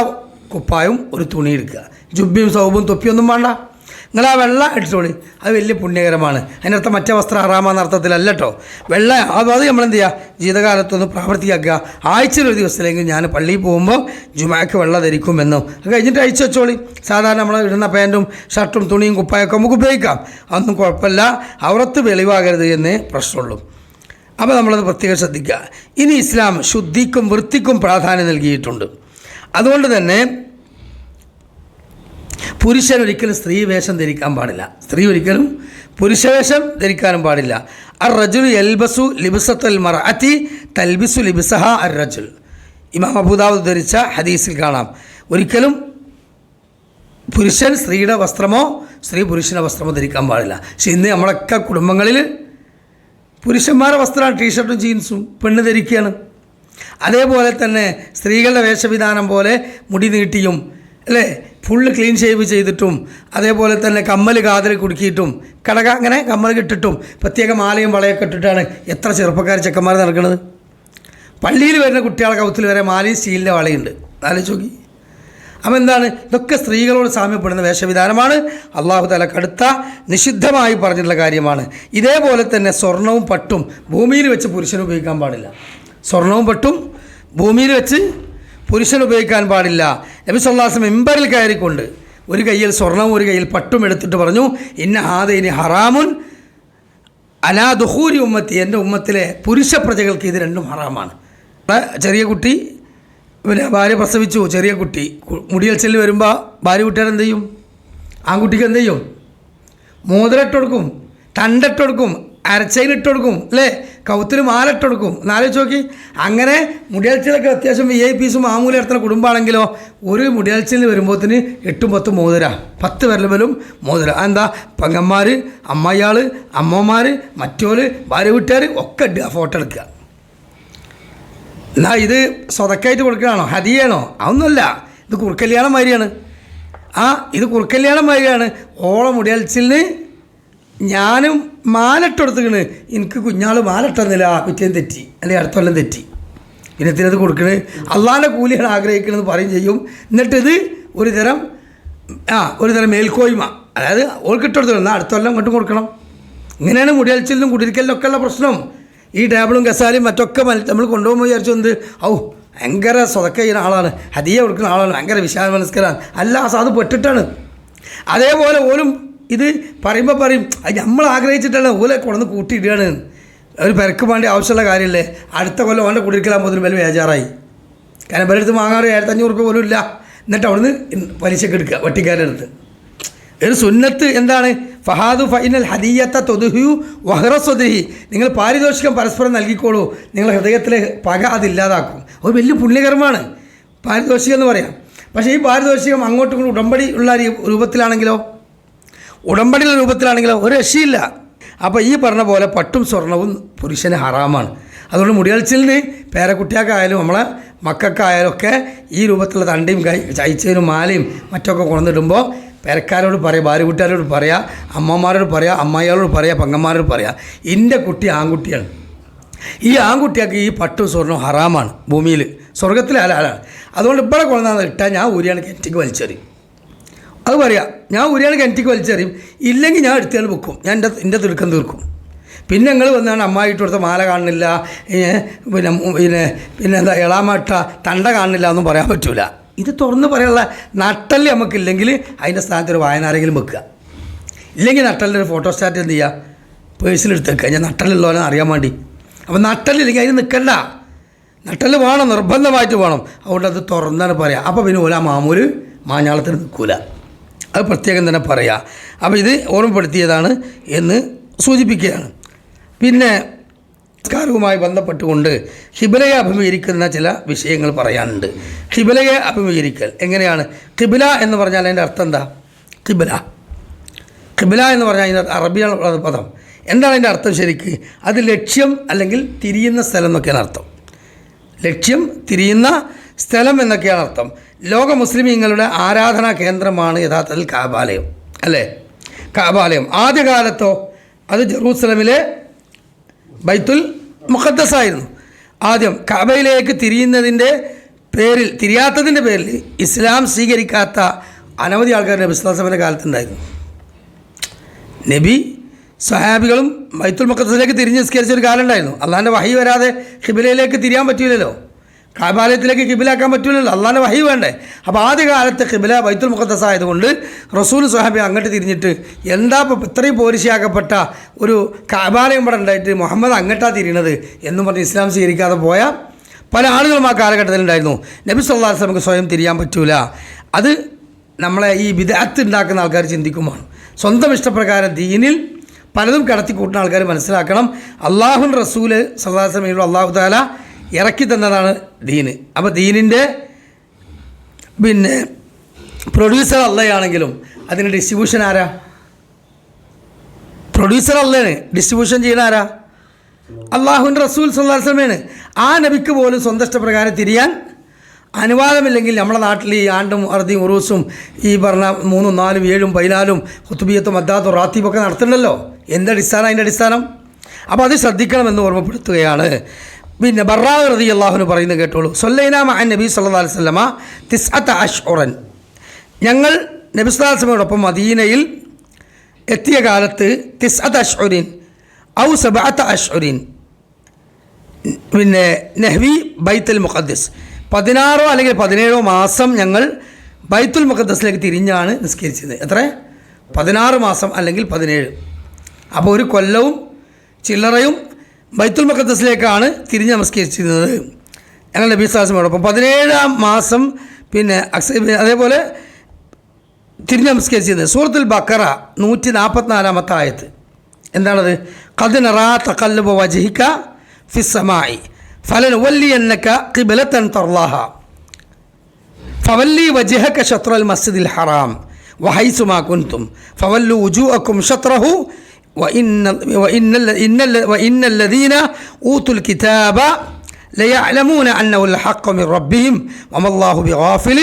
കുപ്പായും ഒരു തുണി എടുക്കുക. ജുബ്ബയും സൗബും തൊപ്പിയൊന്നും വേണ്ട, നിങ്ങൾ ആ വെള്ള എടുത്തോളി, അത് വലിയ പുണ്യകരമാണ്. അതിനർത്ഥം മറ്റേ വസ്ത്രം ഹറാമാന്ന അർത്ഥത്തിലല്ല കേട്ടോ. വെള്ള അത് നമ്മളെന്ത് ചെയ്യുക, ജീവിതകാലത്തൊന്ന് പ്രാവർത്തിയാക്കുക. ആഴ്ചയിലൊരു ദിവസത്തിലെങ്കിൽ ഞാൻ പള്ളിയിൽ പോകുമ്പോൾ ജുമാക്ക് വെള്ള ധരിക്കുമെന്നും അത് കഴിഞ്ഞിട്ട് അയച്ചു വെച്ചോളി. സാധാരണ നമ്മൾ ഇടുന്ന പാൻറ്റും ഷർട്ടും തുണിയും കുപ്പായൊക്കെ നമുക്ക് ഉപയോഗിക്കാം, അതൊന്നും കുഴപ്പമില്ല. ഔറത്ത് വെളിവാകരുത് എന്നേ പ്രശ്നമുള്ളൂ. അപ്പോൾ നമ്മളത് പ്രത്യേകം ശ്രദ്ധിക്കുക. ഇനി ഇസ്ലാം ശുദ്ധിക്കും വൃത്തിക്കും പ്രാധാന്യം നൽകിയിട്ടുണ്ട്. അതുകൊണ്ട് തന്നെ പുരുഷൻ ഒരിക്കലും സ്ത്രീ വേഷം ധരിക്കാൻ പാടില്ല, സ്ത്രീ ഒരിക്കലും പുരുഷവേഷം ധരിക്കാനും പാടില്ല. അർ റജുലു യൽബസു ലിബ്സത്തുൽ മർഅതി തൽബിസു ലിബ്സഹ അർ റജുൽ, ഇമാം അബൂദാവൂദ് ധരിച്ച ഹദീസിൽ കാണാം. ഒരിക്കലും പുരുഷൻ സ്ത്രീയുടെ വസ്ത്രമോ സ്ത്രീ പുരുഷൻ്റെ വസ്ത്രമോ ധരിക്കാൻ പാടില്ല. പക്ഷെ ഇന്ന് നമ്മളൊക്കെ കുടുംബങ്ങളിൽ പുരുഷന്മാരുടെ വസ്ത്രമാണ് ടീഷർട്ടും ജീൻസും പെണ്ണ് ധരിക്കുകയാണ്. അതേപോലെ തന്നെ സ്ത്രീകളുടെ വേഷവിധാനം പോലെ മുടി നീട്ടിയും അല്ലേ, ഫുള്ള് ക്ലീൻ ഷേവ് ചെയ്തിട്ടും അതേപോലെ തന്നെ കമ്മൽ കാതിൽ കുടുക്കിയിട്ടും അങ്ങനെ കമ്മൽ കിട്ടിട്ടും പ്രത്യേക മാലയും വളയൊക്കെ ഇട്ടിട്ടാണ് എത്ര ചെറുപ്പക്കാർ നടക്കുന്നത്. പള്ളിയിൽ വരുന്ന കുട്ടികളെ കൗത്തിൽ വരെ മാലയും സ്റ്റീലിൻ്റെ വളയുണ്ട്, ആലോചിച്ച് നോക്കി. അപ്പോൾ എന്താണ്, ഇതൊക്കെ സ്ത്രീകളോട് സാമ്യപ്പെടുന്ന വേഷവിധാനമാണ്. അള്ളാഹു തആല കടുത്ത നിഷിദ്ധമായി പറഞ്ഞിട്ടുള്ള കാര്യമാണ്. ഇതേപോലെ തന്നെ സ്വർണവും പട്ടും ഭൂമിയിൽ വെച്ച് പുരുഷൻ ഉപയോഗിക്കാൻ പാടില്ല. സ്വർണവും പട്ടും ഭൂമിയിൽ വെച്ച് പുരുഷൻ ഉപയോഗിക്കാൻ പാടില്ല. നബി സല്ലല്ലാഹു അലൈഹി വസല്ലം മിമ്പറിൽ കയറിക്കൊണ്ട് ഒരു കയ്യിൽ സ്വർണവും ഒരു കയ്യിൽ പട്ടും എടുത്തിട്ട് പറഞ്ഞു, ഇന്ന ഹാദൈനി ഹറാമുൻ അലാ ദുഖൂരി ഉമ്മത്തി, എൻ്റെ ഉമ്മത്തിലെ പുരുഷ പ്രജകൾക്ക് ഇത് രണ്ടും ഹറാമാണ്. ചെറിയ കുട്ടി പിന്നെ ഭാര്യ പ്രസവിച്ചു, ചെറിയ കുട്ടി മുടിയൽച്ചലിൽ വരുമ്പോൾ ഭാര്യ കുട്ടികൾ എന്ത് ചെയ്യും, ആൺകുട്ടിക്ക് എന്ത് ചെയ്യും, മോതിരട്ട് കൊടുക്കും, തണ്ടിട്ട് കൊടുക്കും, അരച്ചയിലിട്ട് കൊടുക്കും അല്ലേ, കൗത്തിൽ മാലിട്ട് കൊടുക്കും. എന്നാലോചിച്ച് നോക്കി. അങ്ങനെ മുടിയാഴ്ചയിലൊക്കെ അത്യാവശ്യം VIPസും മാമൂലി നടത്തുന്ന കുടുംബമാണെങ്കിലോ ഒരു മുടിയാഴ്ചയിൽ വരുമ്പോഴത്തിന് 8-10 മോതിര, 10 വിരലുമലും മോതിര. എന്താ, പെങ്ങന്മാർ, അമ്മയാൾ, അമ്മമാർ, മറ്റോര്, ഭാര്യ വീട്ടുകാർ ഒക്കെ ഇടുക, ഫോട്ടോ എടുക്കുക. എന്നാൽ ഇത് സ്വതക്കായിട്ട് കൊടുക്കുകയാണോ, ഹദിയാണോ? അതൊന്നുമല്ല, ഇത് കുറുക്കല്യാണം മാതിരിയാണ്. ഇത് കുറുക്കല്യാണം മാതിരിയാണ്. ഓളം മുടിയാഴ്ചയിലിന് ഞാനും മാലട്ടെടുത്തിക്കണ്, എനിക്ക് കുഞ്ഞാൾ മാലട്ടെന്നില്ല, പിറ്റേന്ന് തെറ്റി അല്ലെങ്കിൽ അടുത്ത കൊല്ലം തെറ്റി, പിന്നെ ഇതിനത് കൊടുക്കണേ അള്ളാൻ്റെ കൂലിയാണ് ആഗ്രഹിക്കണമെന്ന് പറയും ചെയ്യും. എന്നിട്ടിത് ഒരു തരം മേൽക്കോയ്മ, അതായത് ഓൾക്കിട്ടെടുത്തു എന്നാൽ അടുത്ത കൊല്ലം ഇങ്ങോട്ടും കൊടുക്കണം. ഇങ്ങനെയാണ് മുടിയാഴ്ചയിലും കുടിയിരിക്കലിനൊക്കെ ഉള്ള പ്രശ്നം. ഈ ടേബിളും കസാലയും മറ്റൊക്കെ നമ്മൾ കൊണ്ടുപോകുമ്പോൾ വിചാരിച്ചു എന്ത്, ഭയങ്കര സ്വതക്ക ചെയ്യുന്ന ആളാണ്, ഹദിയ കൊടുക്കുന്ന ആളാണ്, ഭയങ്കര വിശാല മനസ്കരാണ്. അല്ല, അത് പെട്ടിട്ടാണ്. അതേപോലെ ഓലും ഇത് പറയുമ്പോൾ പറയും നമ്മൾ ആഗ്രഹിച്ചിട്ടാണ് ഓലെ കൊണ്ടുവന്ന് കൂട്ടിയിടുകയാണ്. ഒരു പെരക്ക് വേണ്ടി ആവശ്യമുള്ള കാര്യമല്ലേ. അടുത്ത കൊല്ലം ഓൻ്റെ കുടിയിരിക്കലാകുമ്പോൾ വില ബേജാറായി. കാരണം ഇവരുടെ അടുത്ത് വാങ്ങാറ് 1500 രൂപ പോലും ഇല്ല. എന്നിട്ട് അവിടുന്ന് പലിശക്ക് എടുക്കുക വട്ടിക്കാരുടെ അടുത്ത്. ഒരു സുന്നത്ത് എന്താണ്? ഫഹാദു ഫൈനൽ ഹദിയത്ത തൊതുഹു വഹ്റസ്വദഹി, നിങ്ങൾ പാരിതോഷികം പരസ്പരം നൽകിക്കോളൂ, നിങ്ങളുടെ ഹൃദയത്തിലെ പക അതില്ലാതാക്കും. ഒരു വലിയ പുണ്യകർമ്മമാണ് പാരിതോഷികം എന്ന് പറയാം. പക്ഷേ ഈ പാരിതോഷികം അങ്ങോട്ടും ഇങ്ങോട്ടും ഉടമ്പടി ഉള്ള രൂപത്തിലാണെങ്കിലോ ഉടമ്പടിയുള്ള രൂപത്തിലാണെങ്കിലോ ഒരു രക്ഷയില്ല. അപ്പോൾ ഈ പറഞ്ഞ പോലെ പട്ടും സ്വർണവും പുരുഷന് ഹറാമാണ്. അതുകൊണ്ട് മുടിയൽച്ചിലിന് പേരക്കുട്ടിയാക്കായാലും നമ്മളെ മക്കൾക്കായാലും ഒക്കെ ഈ രൂപത്തിലുള്ള തണ്ടയും ചൈച്ചനും മാലയും മറ്റൊക്കെ കൊണ്ടുവന്നിടുമ്പോൾ പേരക്കാരോട് പറയുക, ഭാര്യ കുട്ടികാരോട് പറയുക, അമ്മമാരോട് പറയുക, അമ്മായികളോട് പറയുക, പെങ്ങന്മാരോട് പറയുക, എൻ്റെ കുട്ടി ആൺകുട്ടിയാണ്, ഈ ആൺകുട്ടിയൊക്കെ ഈ പട്ടും സ്വർണ്ണവും ഹറാമാണ്, ഭൂമിയിൽ സ്വർഗത്തിൽ ഹലാലാണ്. അതുകൊണ്ട് ഇവിടെ കൊണ്ടുവന്നാൽ ഇട്ടാൽ ഞാൻ ഊരിയാണ് കിണറ്റിക്ക് വലിച്ചെറിയും. അത് പറയാം, ഞാൻ ഊരിയാണ് കിണറ്റിക്ക് വലിച്ചെറിയും, ഇല്ലെങ്കിൽ ഞാൻ എടുത്തുകൾ വെക്കും, ഞാൻ എൻ്റെ തിടുക്കം തീർക്കും. പിന്നെ നിങ്ങൾ വന്നാണ് അമ്മായിട്ട് കൊടുത്ത മാല കാണുന്നില്ല, പിന്നെ എന്താ എളാമട്ട തണ്ട കാണുന്നില്ല എന്നും പറയാൻ പറ്റില്ല. ഇത് തുറന്ന് പറയാനുള്ള നട്ടല് നമുക്കില്ലെങ്കിൽ അതിൻ്റെ സ്ഥാനത്ത് ഒരു വായനാരെങ്കിലും വെക്കുക. ഇല്ലെങ്കിൽ നട്ടലിൻ്റെ ഒരു ഫോട്ടോസ്റ്റാറ്റ് എന്ത് ചെയ്യുക, പേഴ്സിലെടുത്ത് വെക്കുക, ഞാൻ നട്ടലുള്ളവനെ അറിയാൻ വേണ്ടി. അപ്പോൾ നട്ടലില്ലെങ്കിൽ അതിന് നിൽക്കണ്ട, നട്ടല് വേണം, നിർബന്ധമായിട്ട് വേണം. അതുകൊണ്ട് അത് തുറന്നാണ് പറയുക. അപ്പോൾ പിന്നെ ഓല മാമൂല് മാഞ്ഞാളത്തിന് നിൽക്കൂല, അത് പ്രത്യേകം തന്നെ പറയുക. അപ്പോൾ ഇത് ഓർമ്മപ്പെടുത്തിയതാണ് എന്ന് സൂചിപ്പിക്കുകയാണ്. പിന്നെ സംസ്കാരവുമായി ബന്ധപ്പെട്ടുകൊണ്ട് ഖിബലയെ അഭിമുഖീകരിക്കുന്ന ചില വിഷയങ്ങൾ പറയാനുണ്ട്. ഖിബലയെ അഭിമുഖീകരിക്കൽ എങ്ങനെയാണ്? ഖിബല എന്ന് പറഞ്ഞാൽ അതിൻ്റെ അർത്ഥം എന്താ? ഖിബല എന്ന് പറഞ്ഞാൽ അതിൻ്റെ അറബിയാണ് പദം. എന്താണ് അതിൻ്റെ അർത്ഥം ശരിക്ക്? അത് ലക്ഷ്യം അല്ലെങ്കിൽ തിരിയുന്ന സ്ഥലം എന്നൊക്കെയാണ് അർത്ഥം. ലക്ഷ്യം, തിരിയുന്ന സ്ഥലം എന്നൊക്കെയാണ് അർത്ഥം. ലോക മുസ്ലിമീങ്ങളുടെ ആരാധനാ കേന്ദ്രമാണ് യഥാർത്ഥത്തിൽ കഅബാലയം, അല്ലേ? കഅബാലയം ആദ്യകാലത്തോ അത് ജെറൂസലമിലെ ബൈത്തുൽ മുഖദ്ദസ് ആയിരുന്നു. ആദ്യം കഅബയിലേക്ക് തിരിയാത്തതിൻ്റെ പേരിൽ ഇസ്ലാം സ്വീകരിക്കാത്ത അനവധി ആൾക്കാർ നബി സ്വല്ലല്ലാഹു അലൈഹി വസല്ലമയുടെ കാലത്തുണ്ടായിരുന്നു. നബി സ്വഹാബികളും ബൈത്തുൽ മുഖദ്ദസിലേക്ക് തിരിഞ്ഞ് നിസ്കരിച്ച ഒരു കാലം ഉണ്ടായിരുന്നു. അള്ളാഹിൻ്റെ വഹി വരാതെ ഖിബലയിലേക്ക് തിരിയാൻ പറ്റില്ലല്ലോ, കഅബാലയത്തിലേക്ക് ഖിബിലാക്കാൻ പറ്റില്ലല്ലോ, അള്ളാഹിൻ്റെ വഹി വേണ്ടേ. അപ്പോൾ ആദ്യകാലത്ത് ഖിബല ബൈത്തുൽ മുഖദ്ദസ് ആയതുകൊണ്ട് റസൂൽ സ്വഹാബി അങ്ങോട്ട് തിരിഞ്ഞിട്ട് എന്താ ഇപ്പോൾ ഇത്രയും പോരിശയാക്കപ്പെട്ട ഒരു കഅബാലയം ഇവിടെ ഉണ്ടായിട്ട് മുഹമ്മദ് അങ്ങോട്ടാണ് തിരിയണത് എന്നും പറഞ്ഞ് ഇസ്ലാം സ്വീകരിക്കാതെ പോയ പല ആളുകളും ആ കാലഘട്ടത്തിലുണ്ടായിരുന്നു. നബി സല്ലല്ലാഹു അലൈഹി വസല്ലമക്ക് സ്വയം തിരിയാൻ പറ്റൂല. അത് നമ്മളെ ഈ ബിദ്അത്ത് ഉണ്ടാക്കുന്ന ആൾക്കാർ ചിന്തിക്കുമാണ്. സ്വന്തം ഇഷ്ടപ്രകാരം ദീനിൽ പലതും കടത്തി കൂട്ടുന്ന ആൾക്കാർ മനസ്സിലാക്കണം, അള്ളാഹുൻ റസൂൽ സല്ലല്ലാഹു അലൈഹി വസല്ലം അള്ളാഹു തആല ഇറക്കി തന്നതാണ് ദീന്. അപ്പോൾ ദീനിൻ്റെ പിന്നെ പ്രൊഡ്യൂസർ അള്ളയാണെങ്കിലും അതിന് ഡിസ്ട്രിബ്യൂഷൻ ആരാ? പ്രൊഡ്യൂസർ അള്ളയാണ്, ഡിസ്ട്രിബ്യൂഷൻ ചെയ്യുന്ന ആരാ? അള്ളാഹുവിൻ്റെ റസൂൽ സല്ലല്ലാഹു അലൈഹി വസല്ലമയാണ്. ആ നബിക്ക് പോലും സ്വന്തം ഇഷ്ടപ്രകാരം തിരിയാൻ അനുവാദമില്ലെങ്കിൽ നമ്മുടെ നാട്ടിൽ ഈ ആണ്ടും അറുതിയും ഉറൂസും ഈ പറഞ്ഞ 3, 4, 7, 14 ഖുതുബിയത്തും അദ്ദാത്തും റാത്തീബൊക്കെ നടത്തുന്നുണ്ടല്ലോ. എന്തടിസ്ഥാനം അതിൻ്റെ അടിസ്ഥാനം? അപ്പോൾ അത് ശ്രദ്ധിക്കണമെന്ന് ഓർമ്മപ്പെടുത്തുകയാണ്. പിന്നെ ബർറാ റളിയല്ലാഹു പറയുന്നത് കേട്ടോളൂ. സല്ലൈനാ മഅ നബി സല്ലല്ലാഹു അലൈഹി വസല്ലമ 9 അശ്ഉറൻ, ഞങ്ങൾ നബി സല്ലല്ലാഹു അലൈഹി വസല്ലമയോടൊപ്പം മദീനയിൽ എത്തിയ കാലത്ത് 9 അശ്ഉരിൻ ഔ 7 അശ്ഉരിൻ, പിന്നെ നഹ്വി ബൈത്തുൽ മുഖദ്ദസ് 16 അല്ലെങ്കിൽ 17 മാസം ഞങ്ങൾ ബൈത്തുൽ മുഖദ്ദസിലേക്ക് തിരിഞ്ഞാണ് നിസ്കരിച്ചത്. എത്ര? 16 മാസം അല്ലെങ്കിൽ 17. അപ്പോൾ ഒരു കൊല്ലവും ചില്ലറയും ബൈത്തുൽ മുഖദ്ദസിലേക്കാണ് തിരിഞ്ഞ് നമസ്കരിച്ചിരുന്നത് ഞങ്ങൾ നബി സല്ലല്ലാഹു അലൈഹി വസല്ലമയോടൊപ്പം. 17-ാം മാസം പിന്നെ അതേപോലെ തിരിഞ്ഞ് നമസ്കരിച്ചിരുന്നത്. സൂറത്തുൽ ബഖറ 144-ാമത്തെ ആയത്ത് എന്താണത്? ഖദ് നറാ തഖല്ലുബ വജ്ഹിക ഫിസ്സമാഇ ഫലനുവല്ലിയന്നക ഖിബ്ലതൻ തർളാഹാ ഫവല്ലി വജ്ഹക ശത്റൽ മസ്ജിദിൽ ഹറാം വഹൈസുമാ കുൻതും ഫവല്ലു വുജൂഅക്കും ശത്റഹു وإن الذين أوتوا الكتاب ليعلمون أنه الحق من ربهم وما الله بغافل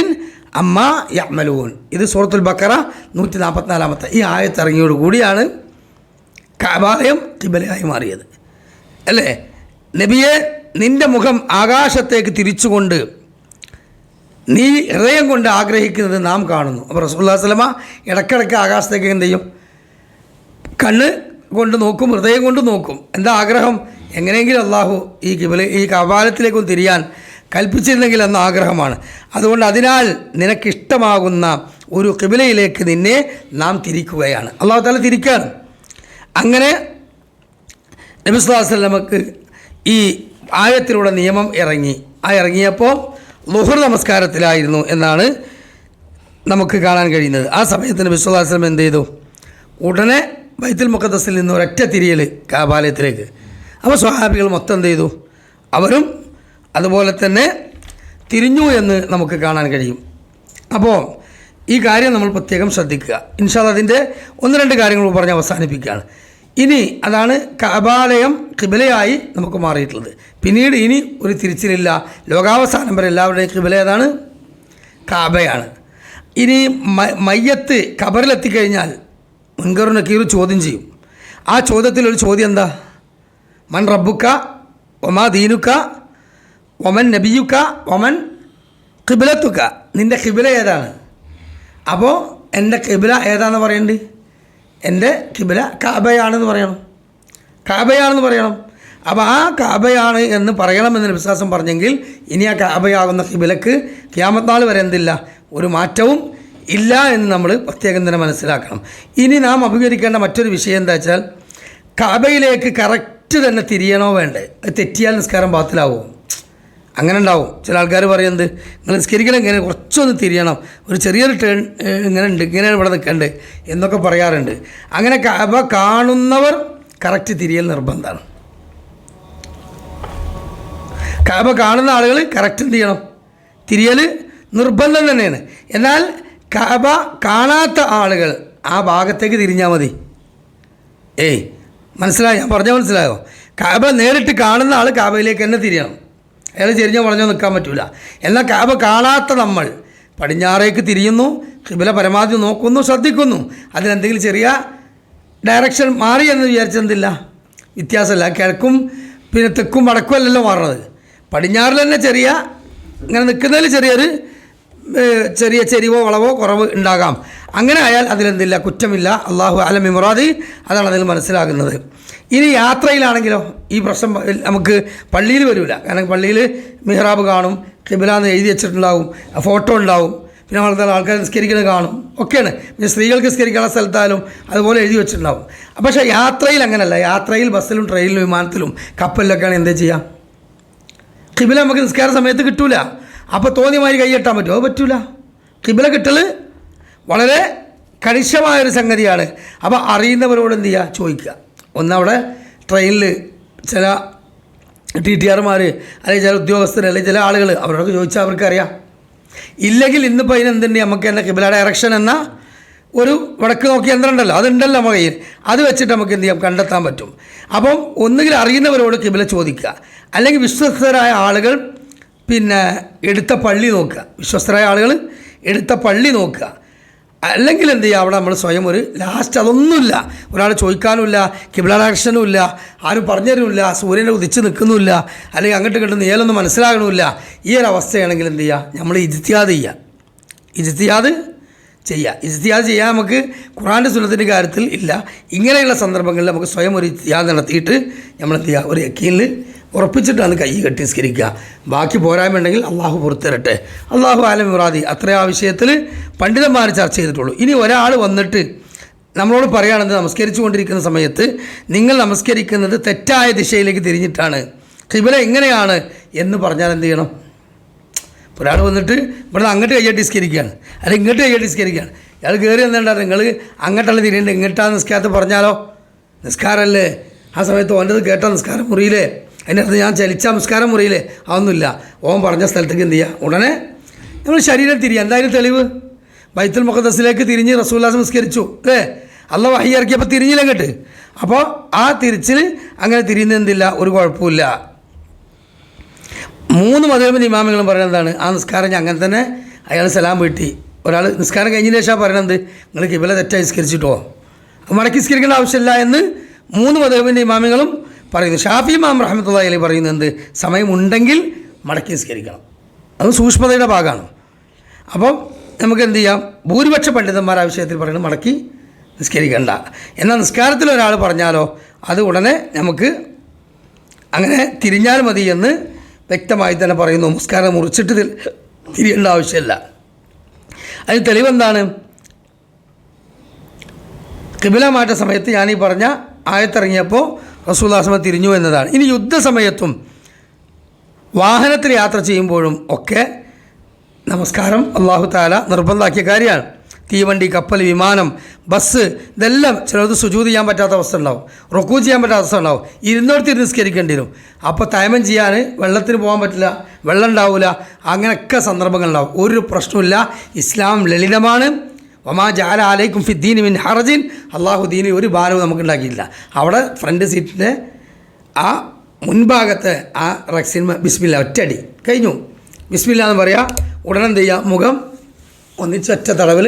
عما يعملون. ഇത് സൂറത്തുൽ ബഖറ 144-ാമത്തെ ഈ ആയത്ത് ഇറങ്ങിയോടുകൂടിയാണ് കഅബാലയം ഖിബലയായി മാറിയത്, അല്ലേ? നബിയെ, നിൻ്റെ മുഖം ആകാശത്തേക്ക് തിരിച്ചുകൊണ്ട് നീ ഹൃദയം കൊണ്ട് ആഗ്രഹിക്കുന്നത് നാം കാണുന്നു. അപ്പോൾ റസൂലുള്ളാഹി സ്വല്ലല്ലാഹു അലൈഹി വസല്ലമ ഇടയ്ക്കിടയ്ക്ക് ആകാശത്തേക്ക് എന്ത് ചെയ്യും? കണ്ണ് കൊണ്ട് നോക്കും, ഹൃദയം കൊണ്ട് നോക്കും. എന്താ ആഗ്രഹം? എങ്ങനെയെങ്കിലും അള്ളാഹു ഈ കഅബാലയത്തിലേക്കും തിരിയാൻ കൽപ്പിച്ചിരുന്നെങ്കിൽ എന്ന ആഗ്രഹമാണ്. അതുകൊണ്ട് അതിനാൽ നിനക്കിഷ്ടമാകുന്ന ഒരു ഖിബലയിലേക്ക് നിന്നെ നാം തിരിക്കുകയാണ്. അള്ളാഹു തആല തിരിക്കുകയാണ്. അങ്ങനെ നബി സല്ലല്ലാഹു അലൈഹി വസല്ലമക്ക് ഈ ആയത്തിലൂടെ നിയമം ഇറങ്ങിയപ്പോൾ ളുഹർ നമസ്കാരത്തിലായിരുന്നു എന്നാണ് നമുക്ക് കാണാൻ കഴിയുന്നത്. ആ സമയത്ത് നബി സല്ലല്ലാഹു അലൈഹി വസല്ലം എന്ത് ചെയ്തു? ഉടനെ ബൈത്തുൽ മുഖദ്ദസിൽ നിന്ന് ഒരൊറ്റ തിരിയൽ കാബാലയത്തിലേക്ക്. അപ്പോൾ സ്വഹാബികൾ മൊത്തം എന്ത് ചെയ്തു? അവരും അതുപോലെ തന്നെ തിരിഞ്ഞു എന്ന് നമുക്ക് കാണാൻ കഴിയും. അപ്പോൾ ഈ കാര്യം നമ്മൾ പ്രത്യേകം ശ്രദ്ധിക്കുക. ഇൻഷാ അല്ലാഹ് അതിൻ്റെ 1-2 കാര്യങ്ങൾ പറഞ്ഞ് അവസാനിപ്പിക്കുകയാണ്. ഇനി അതാണ് കഅബാലയം ഖിബലയായി നമുക്ക് മാറിയിട്ടുള്ളത്. പിന്നീട് ഇനി ഒരു തിരിച്ചിലില്ല. ലോകാവസാനം വരെ എല്ലാവരുടെയും ഖിബല ഏതാണ്? കഅബയാണ്. ഇനി മയ്യത്ത് ഖബറിലെത്തിക്കഴിഞ്ഞാൽ മുൻകർ നക്കീർ ചോദ്യം ചെയ്യും. ആ ചോദ്യത്തിലൊരു ചോദ്യം എന്താ? മൻ റബ്ബുക വമാ ദീനുക വമൻ നബിയുക വമൻ ഖിബലത്തുക. നിൻ്റെ ഖിബല ഏതാണ്? അപ്പോൾ എൻ്റെ ഖിബല ഏതാണെന്ന് പറയണ്ടേ? എൻ്റെ ഖിബല കഅബയാണെന്ന് പറയണം. കഅബയാണെന്ന് പറയണം. അപ്പോൾ ആ കഅബയാണ് എന്ന് പറയണമെന്ന് വിശ്വാസം പറഞ്ഞെങ്കിൽ ഇനി ആ കഅബയാകുന്ന ഖിബലക്ക് ഖിയാമത്ത് നാൾ വരെ എന്തില്ല? ഒരു മാറ്റവും ഇല്ല എന്ന് നമ്മൾ പ്രത്യേകം തന്നെ മനസ്സിലാക്കണം. ഇനി നാം അഭിമുഖീകരിക്കേണ്ട മറ്റൊരു വിഷയം എന്താ വെച്ചാൽ, കഅബയിലേക്ക് കറക്റ്റ് തന്നെ തിരിയണോ വേണ്ടേ? അത് തെറ്റിയാൽ നിസ്കാരം ബാത്തിലാവുമോ? അങ്ങനെ ഉണ്ടാവും. ചില ആൾക്കാർ പറയുന്നത് നിങ്ങൾ നിസ്കരിക്കണം ഇങ്ങനെ കുറച്ചൊന്ന് തിരിയണം, ഒരു ചെറിയൊരു ടേൺ ഇങ്ങനെ ഉണ്ട്, ഇങ്ങനെ ഇവിടെ നിൽക്കണ്ട് എന്നൊക്കെ പറയാറുണ്ട്. അങ്ങനെ കഅബ കാണുന്നവർ കറക്റ്റ് തിരിയൽ നിർബന്ധമാണ്. കഅബ കാണുന്ന ആളുകൾ കറക്റ്റ് എന്ത് ചെയ്യണം? തിരിയൽ നിർബന്ധം തന്നെയാണ്. എന്നാൽ കഅബ കാണാത്ത ആളുകൾ ആ ഭാഗത്തേക്ക് തിരിഞ്ഞാൽ മതി. മനസ്സിലായോ? ഞാൻ പറഞ്ഞാൽ മനസ്സിലായോ? കഅബ നേരിട്ട് കാണുന്ന ആൾ കഅബയിലേക്ക് തന്നെ തിരിയണം. അയാൾ ചെരിഞ്ഞോ പറഞ്ഞോ നിൽക്കാൻ പറ്റില്ല. എന്നാൽ കഅബ കാണാത്ത നമ്മൾ പടിഞ്ഞാറേക്ക് തിരിയുന്നു, ഖിബല പരമാവധി നോക്കുന്നു, ശ്രദ്ധിക്കുന്നു. അതിലെന്തെങ്കിലും ചെറിയ ഡയറക്ഷൻ മാറി എന്ന് വിചാരിച്ചെന്തില്ല, വ്യത്യാസമില്ല. കിഴക്കും പിന്നെ തെക്കും വടക്കും അല്ലല്ലോ മാറുന്നത്. പടിഞ്ഞാറിൽ തന്നെ ചെറിയ ഇങ്ങനെ നിൽക്കുന്നതിൽ ചെറിയ ചെരിവോ വളവോ കുറവ് ഉണ്ടാകാം. അങ്ങനെ ആയാൽ അതിലെന്തില്ല, കുറ്റമില്ല. അള്ളാഹു അലം മുറാദി, അതാണ് അതിൽ മനസ്സിലാകുന്നത്. ഇനി യാത്രയിലാണെങ്കിലോ ഈ പ്രശ്നം നമുക്ക് പള്ളിയിൽ വരില്ല. കാരണം പള്ളിയിൽ മിഹ്റാബ് കാണും, ഖിബല എന്ന് എഴുതി വെച്ചിട്ടുണ്ടാവും, ഫോട്ടോ ഉണ്ടാവും, പിന്നെ വളരെ ആൾക്കാർ നിസ്കരിക്കുന്നത് കാണും, ഒക്കെയാണ്. പിന്നെ സ്ത്രീകൾക്ക് നിസ്കരിക്കാനുള്ള സ്ഥലത്തായാലും അതുപോലെ എഴുതി വെച്ചിട്ടുണ്ടാവും. പക്ഷേ യാത്രയിൽ അങ്ങനെയല്ല. യാത്രയിൽ ബസ്സിലും ട്രെയിനിലും വിമാനത്തിലും കപ്പലിലൊക്കെയാണ് എന്താ ചെയ്യുക? ഖിബല നമുക്ക് നിസ്കാര സമയത്ത് കിട്ടൂല. അപ്പോൾ തോന്നിയമാതിരി കൈ കെട്ടാൻ പറ്റുമോ? അത് പറ്റൂല. ഖിബല കിട്ടൽ വളരെ കണിശമായൊരു സംഗതിയാണ്. അപ്പോൾ അറിയുന്നവരോട് എന്ത് ചെയ്യുക? ചോദിക്കുക. ഒന്നവിടെ ട്രെയിനിൽ ചില TTRമാർ അല്ലെങ്കിൽ ചില ഉദ്യോഗസ്ഥർ അല്ലെങ്കിൽ ചില ആളുകൾ അവരോടൊക്കെ ചോദിച്ചാൽ അവർക്കറിയാം. ഇല്ലെങ്കിൽ ഇന്നിപ്പോൾ അതിനെന്തുണ്ട്? നമുക്ക് തന്നെ ഖിബല ഡയറക്ഷൻ എന്ന ഒരു വടക്ക് നോക്കിയ യന്ത്രം ഉണ്ടല്ലോ, അതുണ്ടല്ലോ നമ്മുടെ കയ്യിൽ. അത് വെച്ചിട്ട് നമുക്ക് എന്ത് ചെയ്യാം? കണ്ടെത്താൻ പറ്റും. അപ്പം ഒന്നുകിൽ അറിയുന്നവരോട് ഖിബല ചോദിക്കുക, അല്ലെങ്കിൽ വിശ്വസ്തരായ ആളുകൾ പിന്നെ എടുത്ത പള്ളി നോക്കുക. വിശ്വസ്തരായ ആളുകൾ എടുത്ത പള്ളി നോക്കുക. അല്ലെങ്കിൽ എന്ത് ചെയ്യുക? അവിടെ നമ്മൾ സ്വയം ഒരു ലാസ്റ്റ് അതൊന്നുമില്ല, ഒരാൾ ചോദിക്കാനുമില്ല, ഖിബല ഡയറക്ഷനും ഇല്ല, ആരും പറഞ്ഞു തരുമില്ല, സൂര്യനെ ഉദിച്ച് നിൽക്കുന്നുമില്ല, അല്ലെങ്കിൽ അങ്ങോട്ട് ഇങ്ങോട്ട് നീലൊന്നും മനസ്സിലാകണമില്ല. ഈ ഒരു അവസ്ഥയാണെങ്കിൽ എന്ത് ചെയ്യുക? നമ്മൾ ഇജ്തിഹാദ് ചെയ്യുക. ഇജ്തിഹാദ് ചെയ്യാൻ നമുക്ക് ഖുർആൻ്റെ സുന്നത്തിൻ്റെ കാര്യത്തിൽ ഇല്ല. ഇങ്ങനെയുള്ള സന്ദർഭങ്ങളിൽ നമുക്ക് സ്വയം ഒരു ഇജ്തിഹാദ് നടത്തിയിട്ട് നമ്മൾ എന്ത് ചെയ്യുക? ഒരു യക്കീനിൽ ഉറപ്പിച്ചിട്ടാണ് കൈ കെട്ടി നിസ്കരിക്കുക. ബാക്കി പോരായ്മയുണ്ടെങ്കിൽ അള്ളാഹു പുറത്തിരട്ടെ. അള്ളാഹു ആലം മുറാദി. അത്ര ആ വിഷയത്തിൽ പണ്ഡിതന്മാർ ചർച്ച ചെയ്തിട്ടുള്ളൂ. ഇനി ഒരാൾ വന്നിട്ട് നമ്മളോട് പറയുകയാണെന്ന് നമസ്കരിച്ചു കൊണ്ടിരിക്കുന്ന സമയത്ത് നിങ്ങൾ നമസ്കരിക്കുന്നത് തെറ്റായ ദിശയിലേക്ക് തിരിഞ്ഞിട്ടാണ്, ഖിബല എങ്ങനെയാണ് എന്ന് പറഞ്ഞാൽ എന്ത് ചെയ്യണം? ഒരാൾ വന്നിട്ട് ഇവിടെ അങ്ങോട്ട് കൈയ്യട്ടി നിസ്കരിക്കുകയാണ്, അല്ലെങ്കിൽ ഇങ്ങോട്ട് കൈയ്യട്ടി നിസ്കരിക്കുകയാണ്. ഇയാൾ കയറി എന്താ നിങ്ങൾ അങ്ങോട്ടല്ല തിരിയേണ്ടത്, ഇങ്ങോട്ടാണ് നിസ്കാരത്തെ പറഞ്ഞാലോ? നിസ്കാരമല്ലേ? ആ സമയത്ത് ഓൻ്റെത് കേട്ടാൽ നിസ്കാരം മുറിയില്ലേ? അതിനകത്ത് ഞാൻ ചലിച്ച നിസ്കാരം മുറിയില്ലേ? അതൊന്നുമില്ല. ഓൻ പറഞ്ഞ സ്ഥലത്തേക്ക് എന്ത് ചെയ്യുക? ഉടനെ നമ്മൾ ശരീരം തിരിയുക. എന്തായാലും തെളിവ് ബൈത്തുൽ മുഖദ്ദസിലേക്ക് തിരിഞ്ഞ് റസൂലുള്ളാഹി നിസ്കരിച്ചു അല്ലേ? അള്ളാഹു വഹി ഇറക്കിയപ്പോൾ തിരിഞ്ഞില്ല അങ്ങോട്ട്. അപ്പോൾ ആ തിരിച്ചിൽ അങ്ങനെ തിരിയുന്ന എന്തില്ല, ഒരു കുഴപ്പമില്ല. 3 മദ്ഹബിൻ്റെ ഇമാമുകളും പറയുന്നത് എന്താണ്? ആ നിസ്കാരം അങ്ങനെ തന്നെ അയാൾ സലാം വീട്ടി. ഒരാൾ നിസ്കാരം കഴിഞ്ഞതിന് ശേഷം പറയുന്നത് നിങ്ങൾ ഖിബല തെറ്റായി നിസ്കരിച്ചിട്ടോ, മടക്കി നിസ്കരിക്കേണ്ട ആവശ്യമില്ല എന്ന് 3 മദ്ഹബിൻ്റെ ഇമാമുകളും പറയുന്നു. ഷാഫി ഇമാം റഹ്മത്തുള്ളാഹി അലൈഹി പറയുന്നത് സമയമുണ്ടെങ്കിൽ മടക്കി നിസ്കരിക്കണം. അത് സൂക്ഷ്മതയുടെ ഭാഗമാണ്. അപ്പം നമുക്ക് എന്ത് ചെയ്യാം? ഭൂരിപക്ഷ പണ്ഡിതന്മാർ ആ വിഷയത്തിൽ പറയുന്നത് മടക്കി നിസ്കരിക്കണ്ട. എന്നാൽ നിസ്കാരത്തിൽ ഒരാൾ പറഞ്ഞാലോ അത് ഉടനെ നമുക്ക് അങ്ങനെ തിരിഞ്ഞാൽ മതി എന്ന് വ്യക്തമായി തന്നെ പറയുന്നു. നിസ്കാരം മുറിച്ചിട്ട് തിരിയേണ്ട ആവശ്യമില്ല. അതിന് തെളിവെന്താണ്? ഖിബല മാറ്റ സമയത്ത് ഞാനീ പറഞ്ഞ ആയത്തിറങ്ങിയപ്പോൾ റസൂലുള്ളാഹി തിരിഞ്ഞു എന്നതാണ്. ഇനി യുദ്ധസമയത്തും വാഹനത്തിൽ യാത്ര ചെയ്യുമ്പോഴും ഒക്കെ നമസ്കാരം അല്ലാഹു തആല നിർബന്ധമാക്കിയ കാര്യമാണ്. തീവണ്ടി, കപ്പൽ, വിമാനം, ബസ്, ഇതെല്ലാം ചിലത് സുജൂദ് ചെയ്യാൻ പറ്റാത്ത അവസ്ഥ ഉണ്ടാവും, റുക്കൂ ചെയ്യാൻ പറ്റാത്ത അവസ്ഥ ഉണ്ടാവും, ഇരുന്നോടത്ത് നിസ്കരിക്കേണ്ടി വരും. അപ്പോൾ തയമം ചെയ്യാൻ വെള്ളത്തിന് പോകാൻ പറ്റില്ല, വെള്ളം ഉണ്ടാവില്ല, അങ്ങനെയൊക്കെ സന്ദർഭങ്ങളുണ്ടാവും. ഒരു പ്രശ്നമില്ല. ഇസ്ലാം ലളിതമാണ്. വമാ ജഅല അലൈക്കും ഫിദ്ദീനി മിൻ ഹറജിൻ. അള്ളാഹു ദീനിൽ ഒരു ഭാരവും നമുക്ക് ഉണ്ടാക്കിയില്ല. അവിടെ ഫ്രണ്ട് സീറ്റിൻ്റെ ആ മുൻഭാഗത്ത് ആ റക്സിൻ ബിസ്മില്ല ഒറ്റടി കഴിഞ്ഞു. ബിസ്മില്ല എന്ന് പറയാം. ഉടനെ എന്ത് ചെയ്യുക, മുഖം ഒന്നിച്ചൊറ്റ തടവിൽ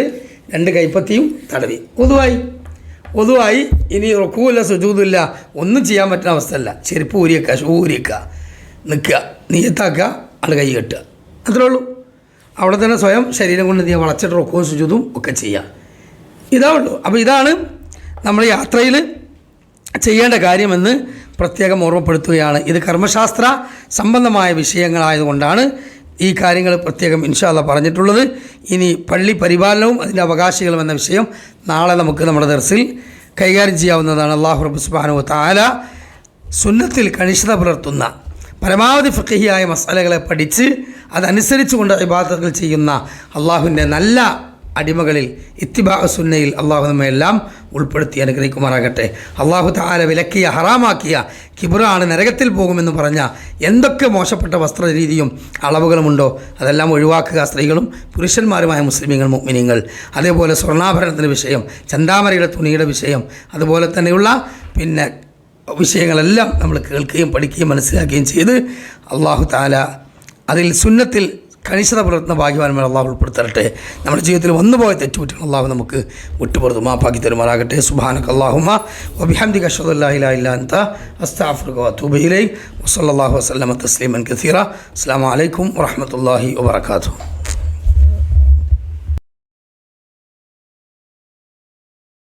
2 കൈപ്പത്തിയും തടവി ഒതുവായി. ഇനി റുക്കൂല്ല, സുജൂദില്ല, ഒന്നും ചെയ്യാൻ പറ്റുന്ന അവസ്ഥയല്ല. ചെരുപ്പ് ഊരിയേക്കുക, ഷൂ ഊരിയേക്കുക, നിൽക്കുക, നീയത്താക്കുക, അത് കൈ കെട്ടുക, അത്രേ ഉള്ളൂ. അവിടെ തന്നെ സ്വയം ശരീരം കൊണ്ട് എന്ത് ചെയ്യുക, വളച്ചിട്ട് റുക്കുവും സുജൂദും ഒക്കെ ചെയ്യുക. ഇതേ ഉള്ളൂ. അപ്പോൾ ഇതാണ് നമ്മൾ യാത്രയിൽ ചെയ്യേണ്ട കാര്യമെന്ന് പ്രത്യേകം ഓർമ്മപ്പെടുത്തുകയാണ്. ഇത് കർമ്മശാസ്ത്ര സംബന്ധമായ വിഷയങ്ങളായതുകൊണ്ടാണ് ഈ കാര്യങ്ങൾ പ്രത്യേകം ഇൻഷാ അല്ലാഹ് പറഞ്ഞിട്ടുള്ളത്. ഇനി പള്ളി പരിപാലനവും അതിൻ്റെ അവകാശികളും എന്ന വിഷയം നാളെ നമുക്ക് നമ്മുടെ ദർസിൽ കൈകാര്യം ചെയ്യാവുന്നതാണ്. അല്ലാഹു റബ്ബ് സുബ്ഹാനഹു വ തആല സുന്നത്തിൽ കണിശത പുലർത്തുന്ന പരമാവധി ഫിഖഹിയായ മസാലകളെ പഠിച്ച് അതനുസരിച്ചുകൊണ്ട് ഇബാദത്തുകൾ ചെയ്യുന്ന അള്ളാഹുവിൻ്റെ നല്ല അടിമകളിൽ ഇത്തിബാ സുന്നയിൽ അള്ളാഹു നമ്മയെല്ലാം ഉൾപ്പെടുത്തി അനുഗ്രഹിക്കുമാറാകട്ടെ. അള്ളാഹു തആല വിലക്കിയ, ഹറാമാക്കിയ കിബ്റാണ്, നരകത്തിൽ പോകുമെന്ന് പറഞ്ഞ എന്തൊക്കെ മോശപ്പെട്ട വസ്ത്രരീതിയും അളവുകളുമുണ്ടോ അതെല്ലാം ഒഴിവാക്കുക. സ്ത്രീകളും പുരുഷന്മാരുമായ മുസ്ലിമീങ്ങൾ, മുഅ്മിനീങ്ങൾ. അതേപോലെ സ്വർണ്ണാഭരണത്തിൻ്റെ വിഷയം, ചന്താമരയുടെ തുണിയുടെ വിഷയം, അതുപോലെ തന്നെയുള്ള വിഷയങ്ങളെല്ലാം നമ്മൾ കേൾക്കുകയും പഠിക്കുകയും മനസ്സിലാക്കുകയും ചെയ്ത് അള്ളാഹു തആല അതിൽ സുന്നത്തിൽ കണിശത പുലർത്തുന്ന ഭാഗ്യവാന്മാർ അള്ളാഹു ഉൾപ്പെടുത്തരട്ടെ. നമ്മുടെ ജീവിതത്തിൽ വന്നുപോയ തെറ്റുകുറ്റങ്ങൾ അള്ളാഹു നമുക്ക് വിട്ടുപുറത്ത് മാപ്പാക്കി തരുമാറാകട്ടെ. സുബ്ഹാനക അല്ലാഹുമ്മ വബിഹംദിക അശ്ഹദു അല്ലാ ഇലാഹ ഇല്ലാ അൻത അസ്തഗ്ഫിറുക വഅതൂബു ഇലൈക് വസല്ലല്ലാഹു വസല്ലമ തസ്ലീമൻ കസീറ. അസ്സലാമു അലൈക്കും വറഹ്മത്തുള്ളാഹി വബറകാതുഹു.